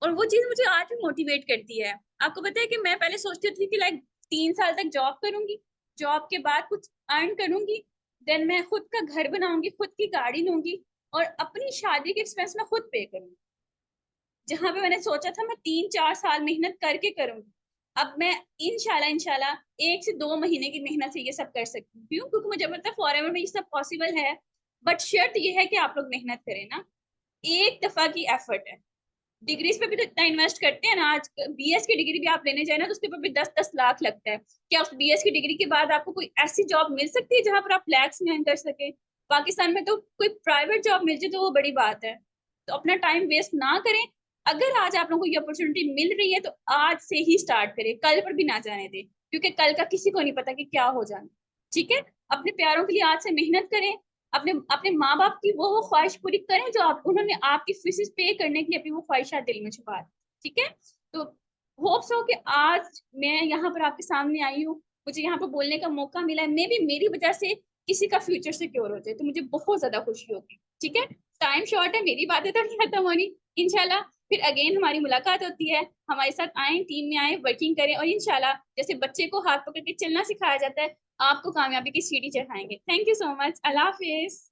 और वो चीज मुझे आज भी मोटिवेट करती है। आपको पता है कि मैं पहले सोचती थी कि लाइक 3 साल तक जॉब करूंगी, जॉब के बाद कुछ अर्न करूंगी, देन मैं खुद का घर बनाऊंगी, खुद की गाड़ी लूंगी, और अपनी शादी के एक्सपेंस में खुद पे करूंगी। जहां पे मैंने सोचा था मैं 3-4 साल मेहनत करके करूंगी, अब मैं इंशाल्लाह इंशाल्लाह 1 से 2 महीने की मेहनत से ये सब कर सकती हूँ। क्यों? क्योंकि मुझे पता है फॉरएवर में ये सब पॉसिबल है, बट शर्त ये है कि आप लोग मेहनत करें ना। एक दफा की एफर्ट है। डिग्रीज पे भी तो इतना इन्वेस्ट करते हैं ना, आज बीएस की डिग्री भी आप लेने जाए ना तो उसके ऊपर भी 10-10 लाख लगता है। क्या उस बीएस की डिग्री के बाद आपको कोई ऐसी जॉब मिल सकती है जहां पर आप लैक्स में earn कर सके? पाकिस्तान में तो कोई प्राइवेट जॉब मिल जाए तो वो बड़ी बात है। तो अपना टाइम वेस्ट ना करें। अगर आज आप लोगों को ये अपॉर्चुनिटी मिल रही है तो आज से ही स्टार्ट करें, कल पर भी ना जाने दें, क्योंकि कल का किसी को नहीं पता कि क्या हो जाना। ठीक है? अपने प्यारों के लिए आज से मेहनत करें। अपने अपने माँ बाप की वो ख्वाहिश पूरी करें जो आप उन्होंने आपकी फीसेस पे करने के लिए अपनी वो ख्वाहिशात दिल में छुपा दी। ठीक है? तो होप्स हो कि आज मैं यहाँ पर आपके सामने आई हूँ, मुझे यहाँ पर बोलने का मौका मिला है, मे भी मेरी वजह से किसी का फ्यूचर सिक्योर हो जाए तो मुझे बहुत ज्यादा खुशी होगी। ठीक है? टाइम शॉर्ट है, मेरी बातें तो नहीं खत्म होनी। इंशाल्लाह फिर अगेन हमारी मुलाकात होती है। हमारे साथ आए, टीम में आए, वर्किंग करें, और इंशाल्लाह जैसे बच्चे को हाथ पकड़ के चलना सिखाया जाता है, आपको कामयाबी की सीढ़ी चढ़ाएंगे। Thank you so much. अल्लाह हाफिज।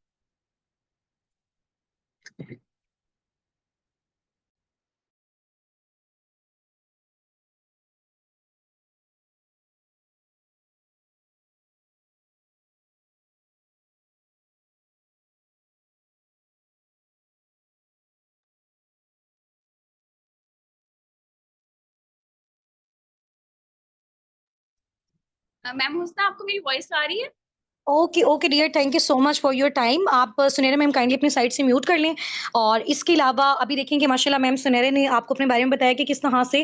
मैम हुस्ना, आपको मेरी वॉइस आ रही है? Okay okay dear, thank you so much for your time. आप सुनहरा मैम काइंडली अपनी साइड से म्यूट कर लें। और इसके अलावा अभी देखें कि माशाल्लाह मैम सुनहरे ने आपको अपने बारे में बताया कि किस तरह से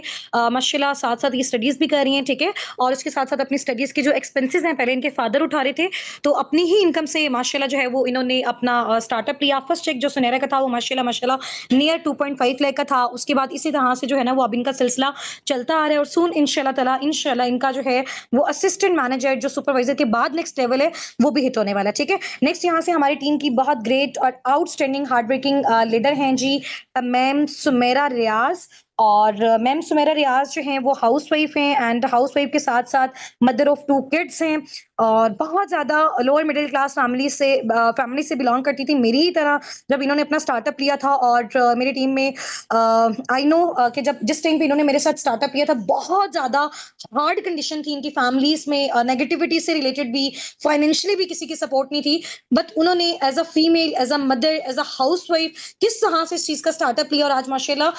माशाल्लाह साथ साथ ये स्टडीज़ भी कर रही हैं, ठीक है। और उसके साथ साथ अपनी स्टडीज़ के जो एक्सपेंसेस हैं पहले इनके फादर उठा रहे थे, तो अपनी ही इनकम से माशाल्लाह जो है वो इन्होंने अपना स्टार्टअप लिया। फर्स्ट चेक जो सुनहरा का था वो माशाल्लाह माशाल्लाह नियर 2.5 लाख का था। उसके बाद इसी तरह से जो है ना वो अब इनका सिलसिला चलता आ रहा है, और सून इंशाल्लाह इनका जो है वो असिस्टेंट मैनेजर जो सुपरवाइजर के बाद नेक्स्ट लेवल है वो भी हिट होने वाला है। ठीक है? नेक्स्ट यहाँ से हमारी टीम की बहुत ग्रेट और आउटस्टैंडिंग हार्ड वर्किंग लीडर हैं जी, मैम सुमेरा रियाज। और मैम सुमेरा रियाज जो हैं वो हाउसवाइफ हैं, एंड हाउसवाइफ के साथ साथ मदर ऑफ 2 किड्स हैं, और बहुत ज़्यादा लोअर मिडिल क्लास फैमिली से बिलोंग करती थी मेरी ही तरह। जब इन्होंने अपना स्टार्टअप लिया था, और मेरी टीम में आई नो कि जब जिस टाइम पे इन्होंने मेरे साथ स्टार्टअप लिया था बहुत ज़्यादा हार्ड कंडीशन थी इनकी फैमिलीज में, नेगेटिविटी से रिलेटेड भी, फाइनेंशियली भी किसी की सपोर्ट नहीं थी। बट उन्होंने as a female, as a mother, as a house किस तरह से इस चीज़ का स्टार्टअप लिया, और आज माशाल्लाह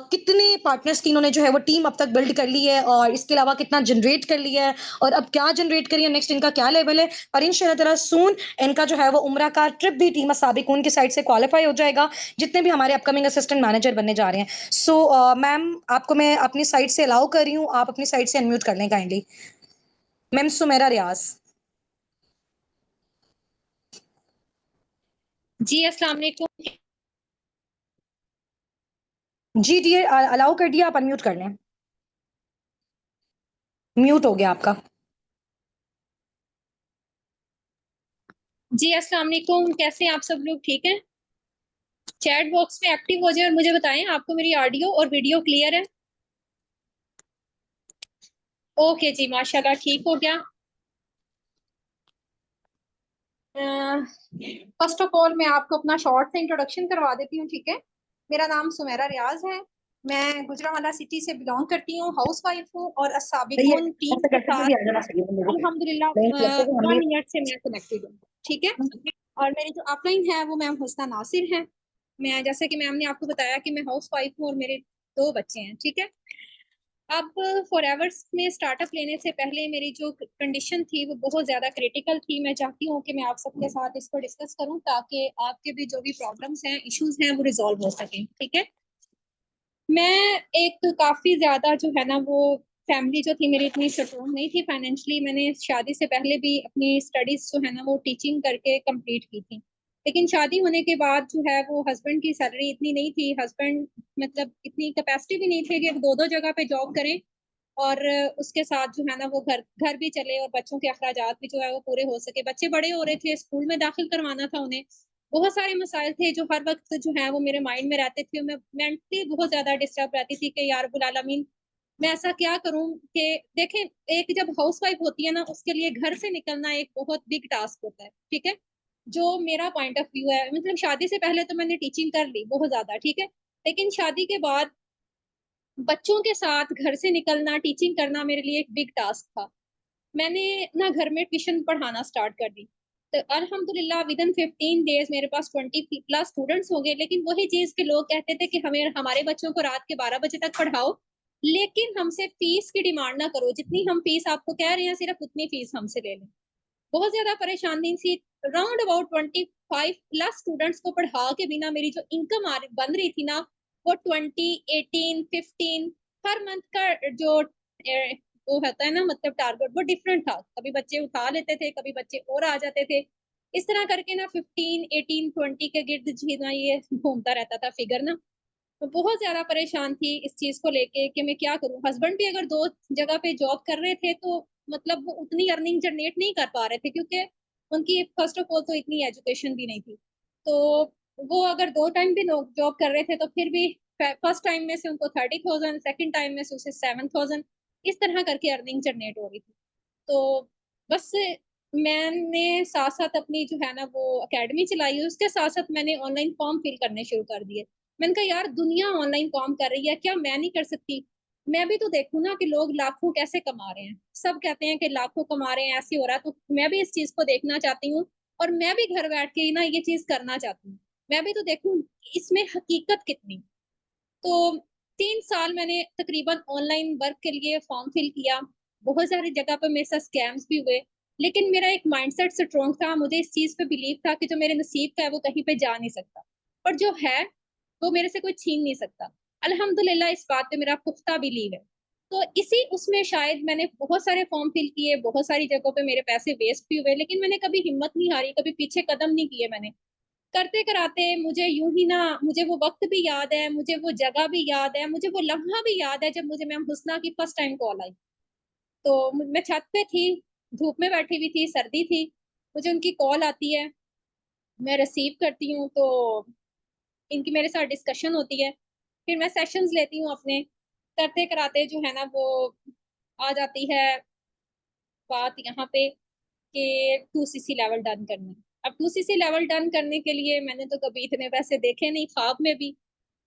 कितने पार्टनर्स की इन्होंने जो है वो टीम अब तक बिल्ड कर ली है, और इसके अलावा कितना जनरेट कर लिया है, और अब क्या जनरेट करिए, नेक्स्ट इनका क्या लेवल है। और इंशाल्लाह सून इनका जो है वो उम्रा का ट्रिप भी टीम साबिकून की साइड से क्वालिफाई हो जाएगा, जितने भी हमारे अपकमिंग असिस्टेंट मैनेजर बनने जा रहे हैं। सो मैम आपको मैं अपनी साइड से अलाउ कर रही हूँ, आप अपनी साइड से अनम्यूट कर लें काइंडली। मैम सुमेरा रियाज। जी अस्सलाम वालेकुम। जी डियर, अलाउ कर दिया, आप अनम्यूट कर लें। म्यूट हो गया आपका। जी अस्सलाम वालेकुम, कैसे हैं आप सब लोग? ठीक हैं? चैट बॉक्स में एक्टिव हो जाए और मुझे बताएं आपको मेरी ऑडियो और वीडियो क्लियर है? ओके जी, माशाल्लाह ठीक हो गया। फर्स्ट ऑफ ऑल मैं आपको अपना शॉर्ट से इंट्रोडक्शन करवा देती हूँ, ठीक है? मेरा नाम सुमेरा रियाज है। मैं गुजरांवाला सिटी से बिलोंग करती हूँ, हाउस वाइफ हूँ, और सही है, साबिकून टीम ऐसा के करते साथ भी आ जाना चाहिए बंदे को। अल्हम्दुलिल्लाह नहीं करते तो हम भी। 1 ईयर से मैं कनेक्टेड हूँ। ठीक है? और मेरी जो अपलाइन है वो मैम हुस्ना नासिर है। मैं जैसे कि मैम ने आपको बताया कि मैं हाउस वाइफ हूँ और मेरे 2 बच्चे हैं। ठीक है? अब फॉरएवर्स में स्टार्टअप लेने से पहले मेरी जो कंडीशन थी वो बहुत ज़्यादा क्रिटिकल थी। मैं चाहती हूँ कि मैं आप सबके साथ इसको डिस्कस करूँ ताकि आपके भी जो भी प्रॉब्लम्स हैं, इश्यूज हैं, वो रिजॉल्व हो सकें। ठीक है? मैं एक तो काफी ज्यादा जो है ना वो फैमिली जो थी मेरी इतनी स्ट्रॉन्ग नहीं थी फाइनेंशियली। मैंने शादी से पहले भी अपनी स्टडीज जो है ना वो टीचिंग करके कंप्लीट की थी। लेकिन शादी होने के बाद जो है वो हस्बैंड की सैलरी इतनी नहीं थी, हस्बैंड मतलब इतनी कैपेसिटी भी नहीं थी कि दो दो जगह पे जॉब करें और उसके साथ जो है ना वो घर घर भी चले और बच्चों के अखराजात भी जो है वो पूरे हो सके। बच्चे बड़े हो रहे थे, स्कूल में दाखिल करवाना था उन्हें, बहुत सारे मसाइल थे जो हर वक्त जो है वो मेरे माइंड में रहते थे। मैं मेंटली बहुत ज्यादा डिस्टर्ब रहती थी कि यार रब्बुल आलमीन मैं ऐसा क्या करूं कि देखें, एक जब हाउस वाइफ होती है ना उसके लिए घर से निकलना एक बहुत बिग टास्क होता है, ठीक है। जो मेरा पॉइंट ऑफ व्यू है, मतलब शादी से पहले तो मैंने टीचिंग कर ली बहुत ज्यादा, ठीक है, लेकिन शादी के बाद बच्चों के साथ घर से निकलना, टीचिंग करना मेरे लिए एक बिग टास्क था। मैंने ना घर में ट्यूशन पढ़ाना स्टार्ट कर दी। तो अल्हम्दुलिल्लाह विद इन 15 डेज मेरे पास 20+ स्टूडेंट्स हो गए। लेकिन वही चीज के लोग कहते थे कि हमें हमारे बच्चों को रात के 12 बजे तक पढ़ाओ, लेकिन हमसे फीस की डिमांड ना करो, जितनी हम फीस आपको कह रहे हैं सिर्फ उतनी फीस हमसे ले लें। बहुत ज्यादा परेशानी थी। राउंड अबाउट 25+ स्टूडेंट्स को पढ़ा के बिना मेरी जो इनकम बन रही थी ना वो 20, 18, 15 हर मंथ का जो वो होता है ना मतलब टारगेट वो डिफरेंट था। कभी बच्चे उठा लेते थे, कभी बच्चे और आ जाते थे। इस तरह करके ना 15, 18, 20 के गिर्द जी ना ये घूमता रहता था फिगर ना। तो बहुत ज्यादा परेशान थी इस चीज को लेके कि मैं क्या करूं। हस्बैंड भी अगर दो जगह पे जॉब कर रहे थे तो मतलब वो उतनी अर्निंग जनरेट नहीं कर पा रहे थे, क्योंकि उनकी फर्स्ट ऑफ ऑल तो इतनी एजुकेशन भी नहीं थी। तो वो अगर दो टाइम भी जॉब कर रहे थे तो फिर भी फर्स्ट टाइम में से उनको 30,000, सेकेंड टाइम में से उसे 7,000, इस तरह करके अर्निंग जनरेट हो रही थी। तो बस मैंने साथ साथ अपनी जो है ना वो एकेडमी चलाई, उसके साथ साथ मैंने ऑनलाइन फॉर्म फिल करने शुरू कर दिए। मैंने कहा यार दुनिया ऑनलाइन काम कर रही है, क्या मैं नहीं कर सकती? मैं भी तो देखूं ना कि लोग लाखों कैसे कमा रहे हैं। सब कहते हैं कि लाखों कमा रहे हैं, ऐसे हो रहा है, तो मैं भी इस चीज को देखना चाहती हूँ और मैं भी घर बैठ के ही ना ये चीज करना चाहती हूँ। मैं भी तो देखूं इसमें हकीकत कितनी। तो 3 साल मैंने तकरीबन ऑनलाइन वर्क के लिए फॉर्म फिल किया। बहुत सारी जगह पर मेरे साथ स्कैम्स भी हुए, लेकिन मेरा एक माइंडसेट स्ट्रॉन्ग था। मुझे इस चीज पे बिलीव था कि जो मेरे नसीब का है वो कहीं पे जा नहीं सकता, और जो है वो मेरे से कोई छीन नहीं सकता। अल्हम्दुलिल्लाह इस बात पे मेरा पुख्ता बिलीव है। तो इसी उसमें शायद मैंने बहुत सारे फॉर्म फिल किए, बहुत सारी जगहों पे मेरे पैसे वेस्ट भी हुए, लेकिन मैंने कभी हिम्मत नहीं हारी, कभी पीछे कदम नहीं किए मैंने। करते कराते मुझे यूं ही ना, मुझे वो वक्त भी याद है, मुझे वो जगह भी याद है, मुझे वो लम्हा भी याद है जब मुझे मैम हुस्ना की फर्स्ट टाइम कॉल आई। तो मैं छत पे थी, धूप में बैठी हुई थी, सर्दी थी, मुझे उनकी कॉल आती है, मैं रिसीव करती हूँ। तो इनकी मेरे साथ डिस्कशन होती है, फिर मैं सेशंस लेती हूँ अपने। करते कराते जो है ना वो आ जाती है बात यहाँ पे कि 2cc लेवल डन करना है। अब 2cc लेवल डन करने के लिए मैंने तो कभी इतने पैसे देखे नहीं ख्वाब में भी।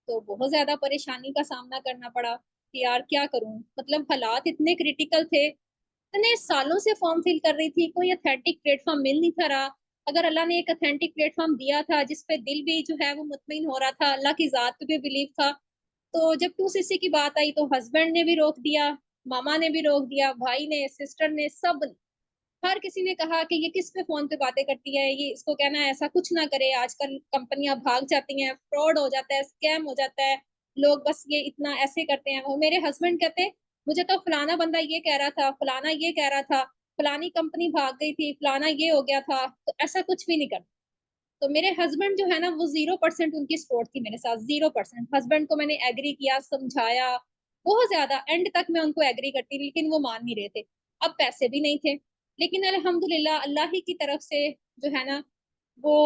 तो बहुत ज्यादा परेशानी का सामना करना पड़ा कि यार क्या करूं, मतलब हालात इतने क्रिटिकल थे। इतने सालों से फॉर्म फिल कर रही थी, कोई अथेंटिक प्लेटफॉर्म मिल नहीं था रहा। अगर अल्लाह ने एक अथेंटिक प्लेटफॉर्म दिया था जिसपे दिल भी जो है वो मुतमईन हो रहा था, अल्लाह की जात पे भी बिलीव था, तो जब 2cc की बात आई तो हस्बैंड ने भी रोक दिया, मामा ने भी रोक दिया, भाई ने, सिस्टर ने, सब ने, हर किसी ने कहा कि ये किस पे फोन पे बातें करती है, ये इसको कहना है ऐसा कुछ ना करे, आजकल कंपनियां भाग जाती हैं, फ्रॉड हो जाता है, स्कैम हो जाता है, लोग बस ये इतना ऐसे करते हैं। और मेरे हस्बैंड कहते मुझे तो फलाना बंदा ये कह रहा था, फलाना ये कह रहा था, फलानी कंपनी भाग गई थी, फलाना ये हो गया था, तो ऐसा कुछ भी नहीं करता। तो मेरे हस्बैंड जो है ना वो 0% उनकी सपोर्ट थी मेरे साथ, 0%। हस्बैंड को मैंने एग्री किया, समझाया बहुत ज्यादा, एंड तक मैं उनको एग्री करती, लेकिन वो मान नहीं रहे थे। अब पैसे भी नहीं थे, लेकिन अल्हम्दुलिल्लाह अल्लाह ही की तरफ से जो है ना वो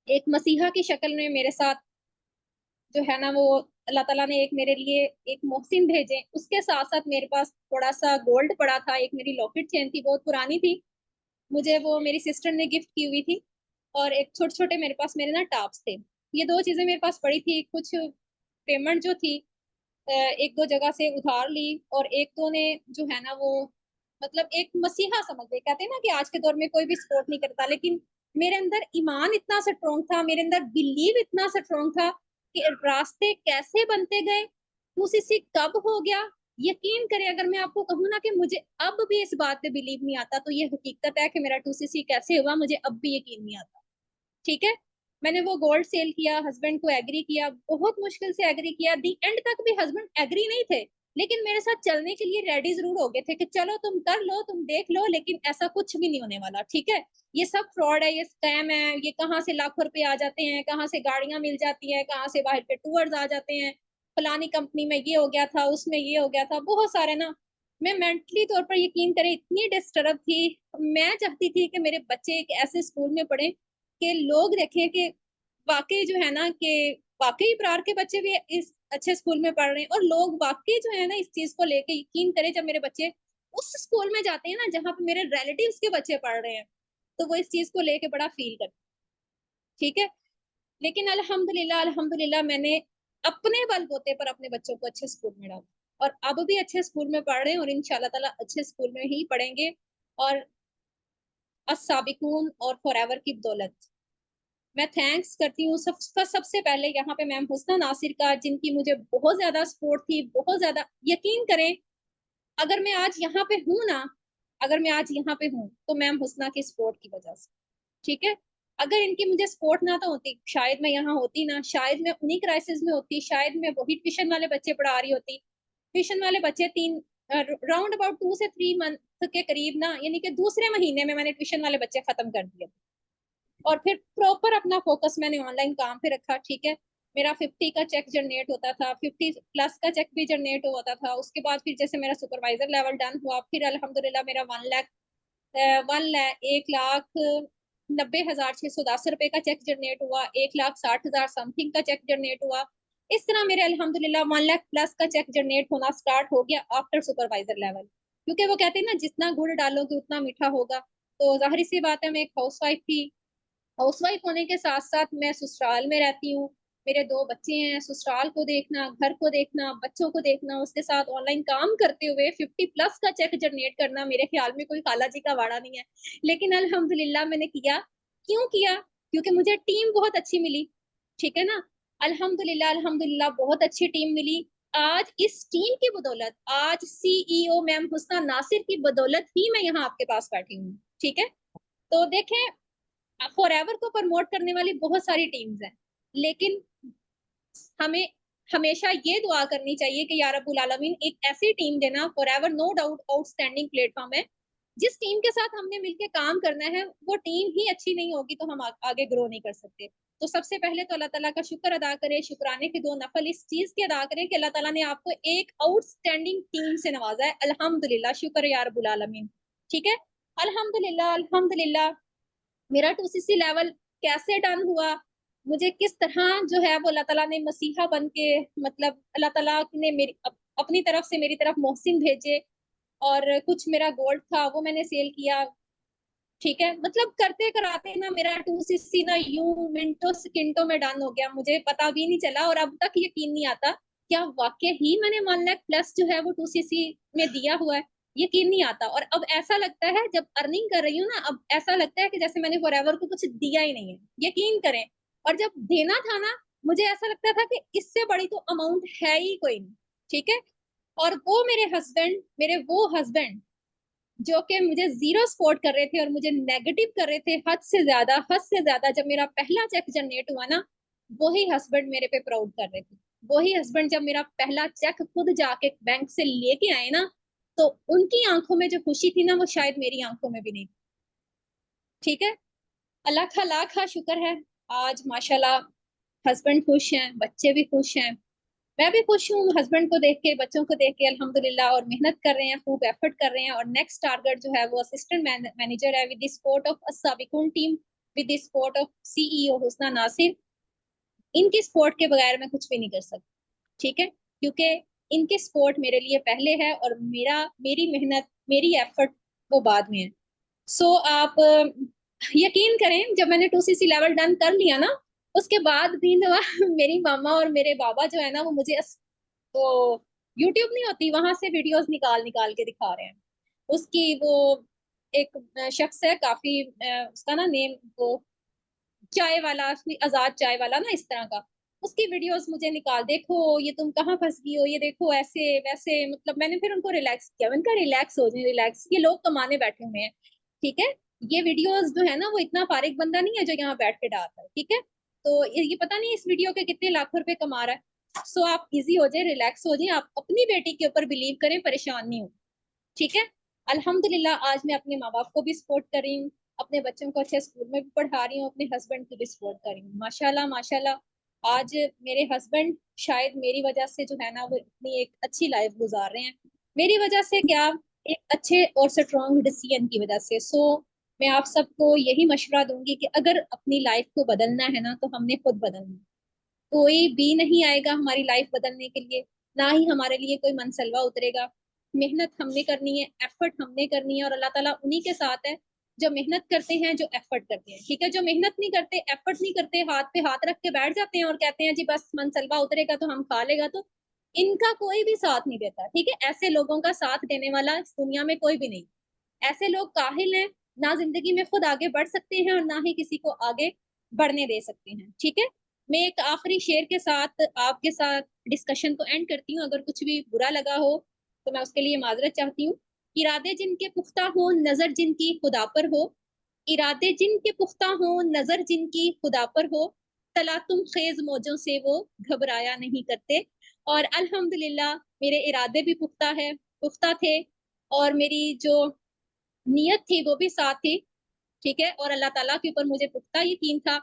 एक मसीहा की शक्ल में मेरे साथ जो है ना वो अल्लाह ताला ने एक मेरे लिए एक मोहसिन भेजे। उसके साथ साथ मेरे पास थोड़ा सा गोल्ड पड़ा था, एक मेरी लॉकेट चेन थी, बहुत पुरानी थी, मुझे वो मेरी सिस्टर ने गिफ्ट की हुई थी। और एक छोटे छोटे मेरे पास मेरे ना टॉप्स थे। ये दो चीजें मेरे पास पड़ी थी। कुछ पेमेंट जो थी एक दो जगह से उधार ली, और एक दो ने जो है ना वो मतलब एक मसीहा समझ गए, कहते हैं ना कि आज के दौर में कोई भी सपोर्ट नहीं करता, लेकिन मेरे अंदर ईमान इतना स्ट्रोंग था, मेरे अंदर बिलीव इतना स्ट्रोंग था कि रास्ते कैसे बनते गए, टूसीसी कब हो गया। यकीन करें अगर मैं आपको कहूँ ना कि मुझे अब भी इस बात पे बिलीव नहीं आता, तो ये हकीकत है कि मेरा 2cc कैसे हुआ मुझे अब भी यकीन नहीं आता, ठीक है। मैंने वो गोल्ड सेल किया, हस्बैंड को एग्री किया, बहुत मुश्किल से एग्री किया, दी एंड तक भी हस्बैंड एग्री नहीं थे, लेकिन मेरे साथ चलने के लिए रेडी जरूर हो गए थे कि चलो तुम कर लो, तुम देख लो, लेकिन ऐसा कुछ भी नहीं होने वाला, ठीक है, ये सब फ्रॉड है, ये स्कैम है, ये कहाँ से लाखों रुपए आ जाते हैं, कहाँ से गाड़ियां मिल जाती हैं, कहाँ से बाहर के टूर्स आ जाते हैं, फलानी कंपनी में ये हो गया था, उसमें ये हो गया था, बहुत सारे ना। मैं मेंटली तौर पर, यकीन करें, इतनी डिस्टर्ब थी। मैं चाहती थी कि मेरे बच्चे एक ऐसे स्कूल में पढ़े कि लोग देखें कि वाकई जो है ना, कि वाकई इब्रार के बच्चे भी इस अच्छे स्कूल में पढ़ रहे हैं, और लोग वाकई जो है ना इस चीज को लेके, यकीन करें, जब मेरे बच्चे उस स्कूल में जाते हैं ना जहाँ पे मेरे रिलेटिव्स के बच्चे पढ़ रहे हैं, तो वो इस चीज को लेके बड़ा फील करते हैं, ठीक है। लेकिन अल्हम्दुलिल्लाह अल्हम्दुलिल्लाह मैंने अपने बलबूते पर अपने बच्चों को अच्छे स्कूल में डाला, और अब भी अच्छे स्कूल में पढ़ रहे हैं, और इंशाल्लाह ताला अच्छे स्कूल में ही पढ़ेंगे, और अस्साबिकून और फॉरएवर की बदौलत मैं थैंक्स करती हूँ सबसे पहले यहाँ पे मैम हुस्ना नासिर का, जिनकी मुझे बहुत ज्यादा सपोर्ट थी, बहुत ज्यादा। यकीन करें, अगर मैं आज यहाँ पे हूँ ना, अगर मैं आज यहाँ पे हूँ तो मैम हुस्ना की सपोर्ट की वजह से, ठीक है। अगर इनकी मुझे सपोर्ट ना तो होती, शायद मैं यहाँ होती ना, शायद मैं उन्हीं क्राइसिस में होती, शायद मैं वही ट्यूशन वाले बच्चे पढ़ा रही होती। ट्यूशन वाले बच्चे तीन राउंड अबाउट 2 से 3 मंथ के करीब ना, यानी कि दूसरे महीने में मैंने ट्यूशन वाले बच्चे खत्म कर दिए, और फिर प्रॉपर अपना फोकस मैंने ऑनलाइन काम पे रखा, ठीक है। मेरा 50 का चेक जनरेट होता था, 50+ का चेक भी जनरेट होता था। उसके बाद फिर जैसे मेरा सुपरवाइजर लेवल डन हुआ, फिर अल्हम्दुलिल्लाह मेरा 1,90,610 रुपए का चेक जनरेट हुआ, 1,60,000 समथिंग का चेक जनरेट हुआ। इस तरह मेरे अल्हम्दुलिल्लाह 1 लाख+ का चेक जनरेट होना स्टार्ट हो गया आफ्टर सुपरवाइजर लेवल, क्योंकि वो कहते हैं ना, जितना गुड़ डालोगे उतना मीठा होगा। तो जाहिर सी बात है, मैं एक हाउसवाइफ थी, हाउसवाइफ होने के साथ साथ मैं ससुराल में रहती हूँ, मेरे 2 बच्चे हैं, ससुराल को देखना, घर को देखना, बच्चों को देखना, उसके साथ ऑनलाइन काम करते हुए 50+ का चेक जनरेट करना, मेरे ख्याल में कोई खाला जी का वाड़ा नहीं है, लेकिन अल्हम्दुलिल्लाह मैंने किया। क्यों किया? क्योंकि मुझे टीम बहुत अच्छी मिली, ठीक है ना। अल्हम्दुलिल्लाह अल्हम्दुलिल्लाह बहुत अच्छी टीम मिली। आज इस टीम की बदौलत, आज सीईओ मैम हुस्ना नासिर की बदौलत ही मैं यहाँ आपके पास बैठी हूँ, ठीक है। तो देखें, फॉरएवर को प्रमोट करने वाली बहुत सारी टीम्स हैं, लेकिन हमें हमेशा ये दुआ करनी चाहिए कि या रब्बुल आलमीन एक ऐसी टीम देना। Forever no doubt outstanding platform है, जिस टीम के साथ हमने मिलकर काम करना है, वो टीम ही अच्छी नहीं होगी तो हम आगे ग्रो नहीं कर सकते। तो सबसे पहले तो अल्लाह ताला का शुक्र अदा करें, शुक्राने के 2 नफल इस चीज के अदा करें कि अल्लाह ताला ने आपको एक आउटस्टैंडिंग टीम से नवाजा है। अल्हम्दुलिल्लाह, शुक्र या रब्बुल आलमीन, ठीक है। अल्हम्दुलिल्लाह अल्हम्दुलिल्लाह। मेरा 2cc लेवल कैसे डन हुआ, मुझे किस तरह जो है वो अल्लाह ताला ने मसीहा बन के, मतलब अल्लाह ताला ने मेरी अपनी तरफ से मेरी तरफ मोहसिन भेजे, और कुछ मेरा गोल्ड था वो मैंने सेल किया, ठीक है। मतलब करते कराते ना मेरा 2cc ना यूं मिनटों सेकंडों में डन हो गया, मुझे पता भी नहीं चला, और अब तक यकीन नहीं आता क्या वाकई ही मैंने 1 लाख+ जो है वो 2cc में दिया हुआ है। यकीन नहीं आता, और अब ऐसा लगता है जब अर्निंग कर रही हूँ ना, अब ऐसा लगता है कि जैसे मैंने फॉरएवर को कुछ दिया ही नहीं है, यकीन करें। और जब देना था ना, मुझे ऐसा लगता था कि इससे बड़ी तो अमाउंट है ही कोई नहीं, ठीक है। और वो मेरे हस्बैंड जो कि मुझे जीरो सपोर्ट कर रहे थे और मुझे नेगेटिव कर रहे थे, हद से ज्यादा, जब मेरा पहला चेक जनरेट हुआ ना, वही हस्बैंड मेरे पे प्राउड कर रहे थे। वही हस्बैंड जब मेरा पहला चेक खुद जाके बैंक से लेके आए ना, तो उनकी आंखों में जो खुशी थी ना, वो शायद मेरी आंखों में भी नहीं थी, ठीक है। अल्लाह का लाख शुक्र है, आज माशाल्लाह हस्बैंड खुश हैं, बच्चे भी खुश हैं, मैं भी खुश हूँ हस्बैंड को देख के, बच्चों को देख के अल्हम्दुलिल्लाह। और मेहनत कर रहे हैं, खूब एफर्ट कर रहे हैं, और नेक्स्ट टारगेट जो है वो असिस्टेंट मैनेजर है, with the support of Assabiqoon team, with the support of CEO Husna Nasir. इनकी सपोर्ट के बगैर मैं कुछ भी नहीं कर सकती, ठीक है, क्योंकि इनकी सपोर्ट मेरे लिए पहले है, और मेरी मेहनत, मेरी एफर्ट वो बाद में है। सो आप यकीन करें, जब मैंने 2cc लेवल डन कर लिया ना, उसके बाद भी ना मेरी मामा और मेरे बाबा जो है ना, वो मुझे वो यूट्यूब नहीं होती, वहां से वीडियोस निकाल निकाल के दिखा रहे हैं। उसकी वो एक शख्स है काफी, उसका ना नेम वो चाय वाला, आजाद चाय वाला ना, इस तरह का, उसकी वीडियोस मुझे निकाल, देखो ये तुम कहाँ फंस गई हो, ये देखो ऐसे वैसे। मतलब मैंने फिर उनको रिलैक्स किया, मैंने कहा रिलैक्स हो जाए, रिलैक्स, ये लोग कमाने बैठे हुए हैं, ठीक है। ये वीडियोस जो है ना, वो इतना फारिग बंदा नहीं है जो यहाँ बैठ के डालता है, ठीक है। तो ये पता नहीं इस वीडियो के कितने लाखों रुपए कमा रहा है। सो आप इजी हो जाए, रिलैक्स हो जाए, आप अपनी बेटी के ऊपर बिलीव करें, परेशान नहीं हो, ठीक है। अल्हम्दुलिल्लाह आज मैं अपने माँ बाप को भी सपोर्ट कर रही हूँ, अपने बच्चों को अच्छे स्कूल में भी पढ़ा रही हूँ, अपने हस्बैंड को भी सपोर्ट कर रही हूँ। माशाल्लाह माशाल्लाह आज मेरे हस्बैंड शायद मेरी वजह से जो है ना वो इतनी एक अच्छी लाइफ गुजार रहे हैं। मेरी वजह से क्या, एक अच्छे और स्ट्रॉन्ग डिसीजन की वजह से। सो मैं आप सबको यही मशवरा दूंगी कि अगर अपनी लाइफ को बदलना है ना तो हमने खुद बदलना है। कोई भी नहीं आएगा हमारी लाइफ बदलने के लिए, ना ही हमारे लिए कोई मनसलवा उतरेगा। मेहनत हमने करनी है, एफर्ट हमने करनी है, और अल्लाह ताला उन्हीं के साथ है जो मेहनत करते हैं, जो एफर्ट करते हैं, ठीक है। जो मेहनत नहीं करते, एफर्ट नहीं करते, हाथ पे हाथ रख के बैठ जाते हैं और कहते हैं जी बस मनसलवा उतरेगा तो हम खा लेगा, तो इनका कोई भी साथ नहीं देता, ठीक है। ऐसे लोगों का साथ देने वाला इस दुनिया में कोई भी नहीं। ऐसे लोग काहिल हैं, ना जिंदगी में खुद आगे बढ़ सकते हैं और ना ही किसी को आगे बढ़ने दे सकते हैं, ठीक है। मैं एक आखिरी शेर के साथ आपके साथ डिस्कशन को एंड करती हूँ। अगर कुछ भी बुरा लगा हो तो मैं उसके लिए माजरत चाहती हूँ। इरादे जिनके पुख्ता हो, नजर जिनकी खुदा पर हो, इरादे जिनके पुख्ता हो, नजर जिनकी खुदा पर हो, तलातुम खेज मौजों से वो घबराया नहीं करते। और अल्हम्दुलिल्लाह मेरे इरादे भी पुख्ता थे, और मेरी जो नियत थी वो भी साथ थी, ठीक है। और अल्लाह ताला के ऊपर मुझे पुख्ता यकीन था।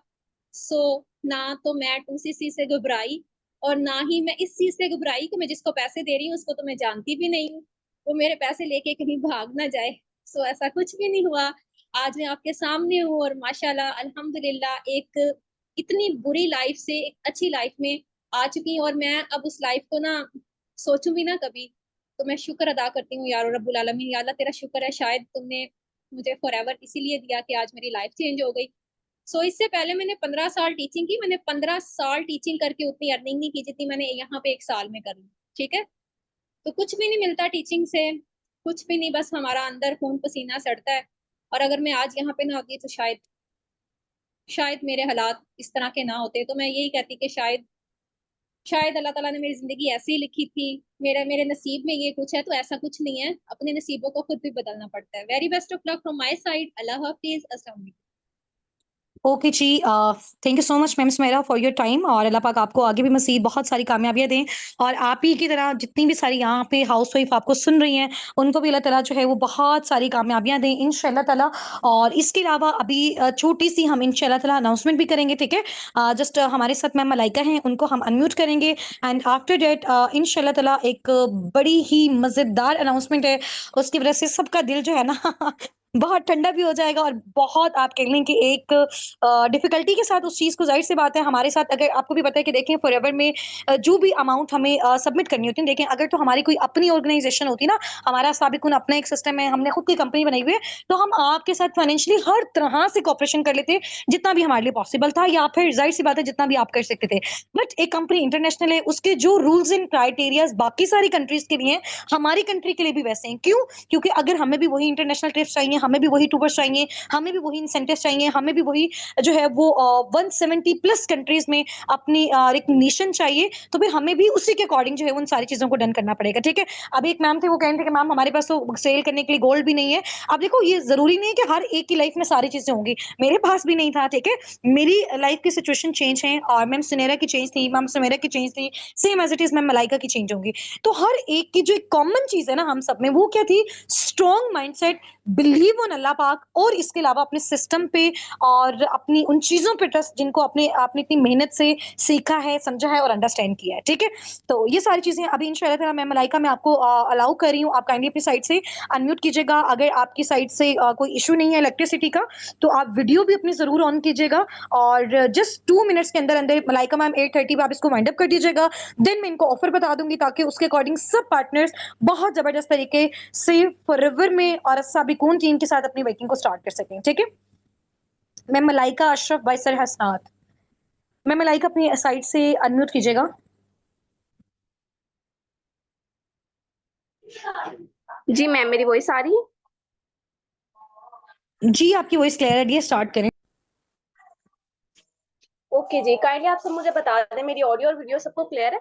सो ना तो मैं टूसीसी से घबराई और ना ही मैं इस चीज से घबराई कि मैं जिसको पैसे दे रही हूँ उसको तो मैं जानती भी नहीं हूँ, वो मेरे पैसे लेके कहीं भाग ना जाए। सो ऐसा कुछ भी नहीं हुआ। आज मैं आपके सामने हूँ और माशाल्लाह अल्हम्दुलिल्लाह एक इतनी बुरी लाइफ से एक अच्छी लाइफ में आ चुकी हूँ। और मैं अब उस लाइफ को ना सोचूं भी ना कभी, तो मैं शुक्र अदा करती हूँ यार रब्बुल आलमीन, या अल्लाह तेरा शुक्र है, शायद तुमने मुझे फॉरएवर इसीलिए दिया कि आज मेरी लाइफ चेंज हो गई। सो इससे पहले मैंने 15 साल टीचिंग की, मैंने 15 साल टीचिंग करके उतनी अर्निंग नहीं की जितनी मैंने यहाँ पे एक साल में कर ली, ठीक है। तो कुछ भी नहीं मिलता टीचिंग से, कुछ भी नहीं, बस हमारा अंदर खून पसीना सड़ता है। और अगर मैं आज यहाँ पे ना होती तो शायद शायद मेरे हालात इस तरह के ना होते। तो मैं यही कहती कि शायद अल्लाह ताला ने मेरी जिंदगी ऐसी ही लिखी थी, मेरे नसीब में ये कुछ है, तो ऐसा कुछ नहीं है, अपने नसीबों को खुद भी बदलना पड़ता है। Very best of luck from my side. अल्लाह हाफिज, अस्सलाम वालेकुम। ओके जी, thank you so much ma'am Sumera for your time, और अल्लाह पाक आपको आगे भी मज़ीद बहुत सारी कामयाबियाँ दें, और आप ही की तरह जितनी भी सारी यहाँ पे हाउस वाइफ आपको सुन रही हैं उनको भी अल्लाह ताला जो है वो बहुत सारी कामयाबियाँ दें इंशाल्लाह ताला। और इसके अलावा अभी छोटी सी हम इंशाल्लाह ताला अनाउंसमेंट भी करेंगे, ठीक है। जस्ट हमारे साथ मैम मलाइका हैं, उनको हम अनम्यूट करेंगे, एंड आफ्टर डेट इंशाल्लाह ताला एक बड़ी ही मज़ेदार अनाउंसमेंट है, उसकी वजह से सबका दिल जो है ना बहुत ठंडा भी हो जाएगा, और बहुत आप कह लें कि एक डिफिकल्टी के साथ उस चीज़ को, ज़ाहिर सी बात है हमारे साथ, अगर आपको भी पता है कि देखें फॉरएवर में जो भी अमाउंट हमें सबमिट करनी होती है, देखें अगर तो हमारी कोई अपनी ऑर्गेनाइजेशन होती ना, हमारा साबिकुन अपना एक सिस्टम है, हमने खुद की कंपनी बनाई हुई है, तो हम आपके साथ फाइनेंशियली हर तरह से कॉपरेशन कर लेते, जितना भी हमारे लिए पॉसिबल था, या फिर ज़ाहिर सी बात है जितना भी आप कर सकते थे। बट एक कंपनी इंटरनेशनल है, उसके जो रूल्स एंड क्राइटेरियाज बाकी सारी कंट्रीज के लिए हैं, हमारी कंट्री के लिए भी वैसे हैं। क्यों? क्योंकि अगर हमें भी वही इंटरनेशनल ट्रिप्स चाहिए, हमें भी वही टूर्स चाहिए, हमें भी वही इंसेंटिव चाहिए, हमें भी वही जो है वो 170 प्लस कंट्रीज में अपनी रिकग्निशन चाहिए, तो फिर हमें भी उसी के अकॉर्डिंग जो है उन सारी चीजों को डन करना पड़ेगा, ठीक है। अब एक मैम थे, वो कह रहे थे कि मैम हमारे पास तो सेल करने के लिए गोल्ड भी नहीं है। अब देखो ये जरूरी नहीं है कि हर एक की लाइफ में सारी चीजें होंगी, मेरे पास भी नहीं था, ठीक है। मेरी लाइफ की सिचुएशन चेंज है, और मैम सुनेरा की चेंज थी, मैम सुमेरा की चेंज थी, same as it is ma'am Malaika की चेंज होंगी। तो हर एक की जो एक कॉमन चीज है ना हम सब में, वो क्या थी? स्ट्रॉन्ग माइंडसेट, बिलीव ऑन अल्लाह पाक, और इसके अलावा अपने सिस्टम पे और अपनी उन चीजों पे ट्रस्ट जिनको अपने आपने इतनी मेहनत से सीखा है, समझा है और अंडरस्टैंड किया है, ठीक है। तो ये सारी चीजें अभी इंशाल्लाह ताला मैं मलाइका में आपको अलाउ कर रही हूँ, आप काइंडली अपनी साइड से अनम्यूट कीजिएगा। अगर आपकी साइड से कोई इशू नहीं है इलेक्ट्रिसिटी का, तो आप वीडियो भी अपनी जरूर ऑन कीजिएगा, और जस्ट 2 मिनट्स के अंदर अंदर मलाइका मैम 8:30 पे आप इसको वाइंड अप कर दीजिएगा। देन मैं इनको ऑफर बता दूंगी, ताकि उसके अकॉर्डिंग सब पार्टनर्स बहुत जबरदस्त तरीके से फॉरएवर में और साबिकून टीम के साथ अपनी वर्किंग को स्टार्ट कर सकें, ठीक है। मैं मलाइका अशरफ बाई सर हसनात, मैं मलाइका अपनी साइड से अनम्यूट कीजिएगा। जी मैम, मेरी वॉइस आ रही है? जी आपकी वॉइस क्लियर है, ये स्टार्ट करें। ओके जी, काइंडली आप सब मुझे बता दें मेरी ऑडियो और वीडियो सबको क्लियर है?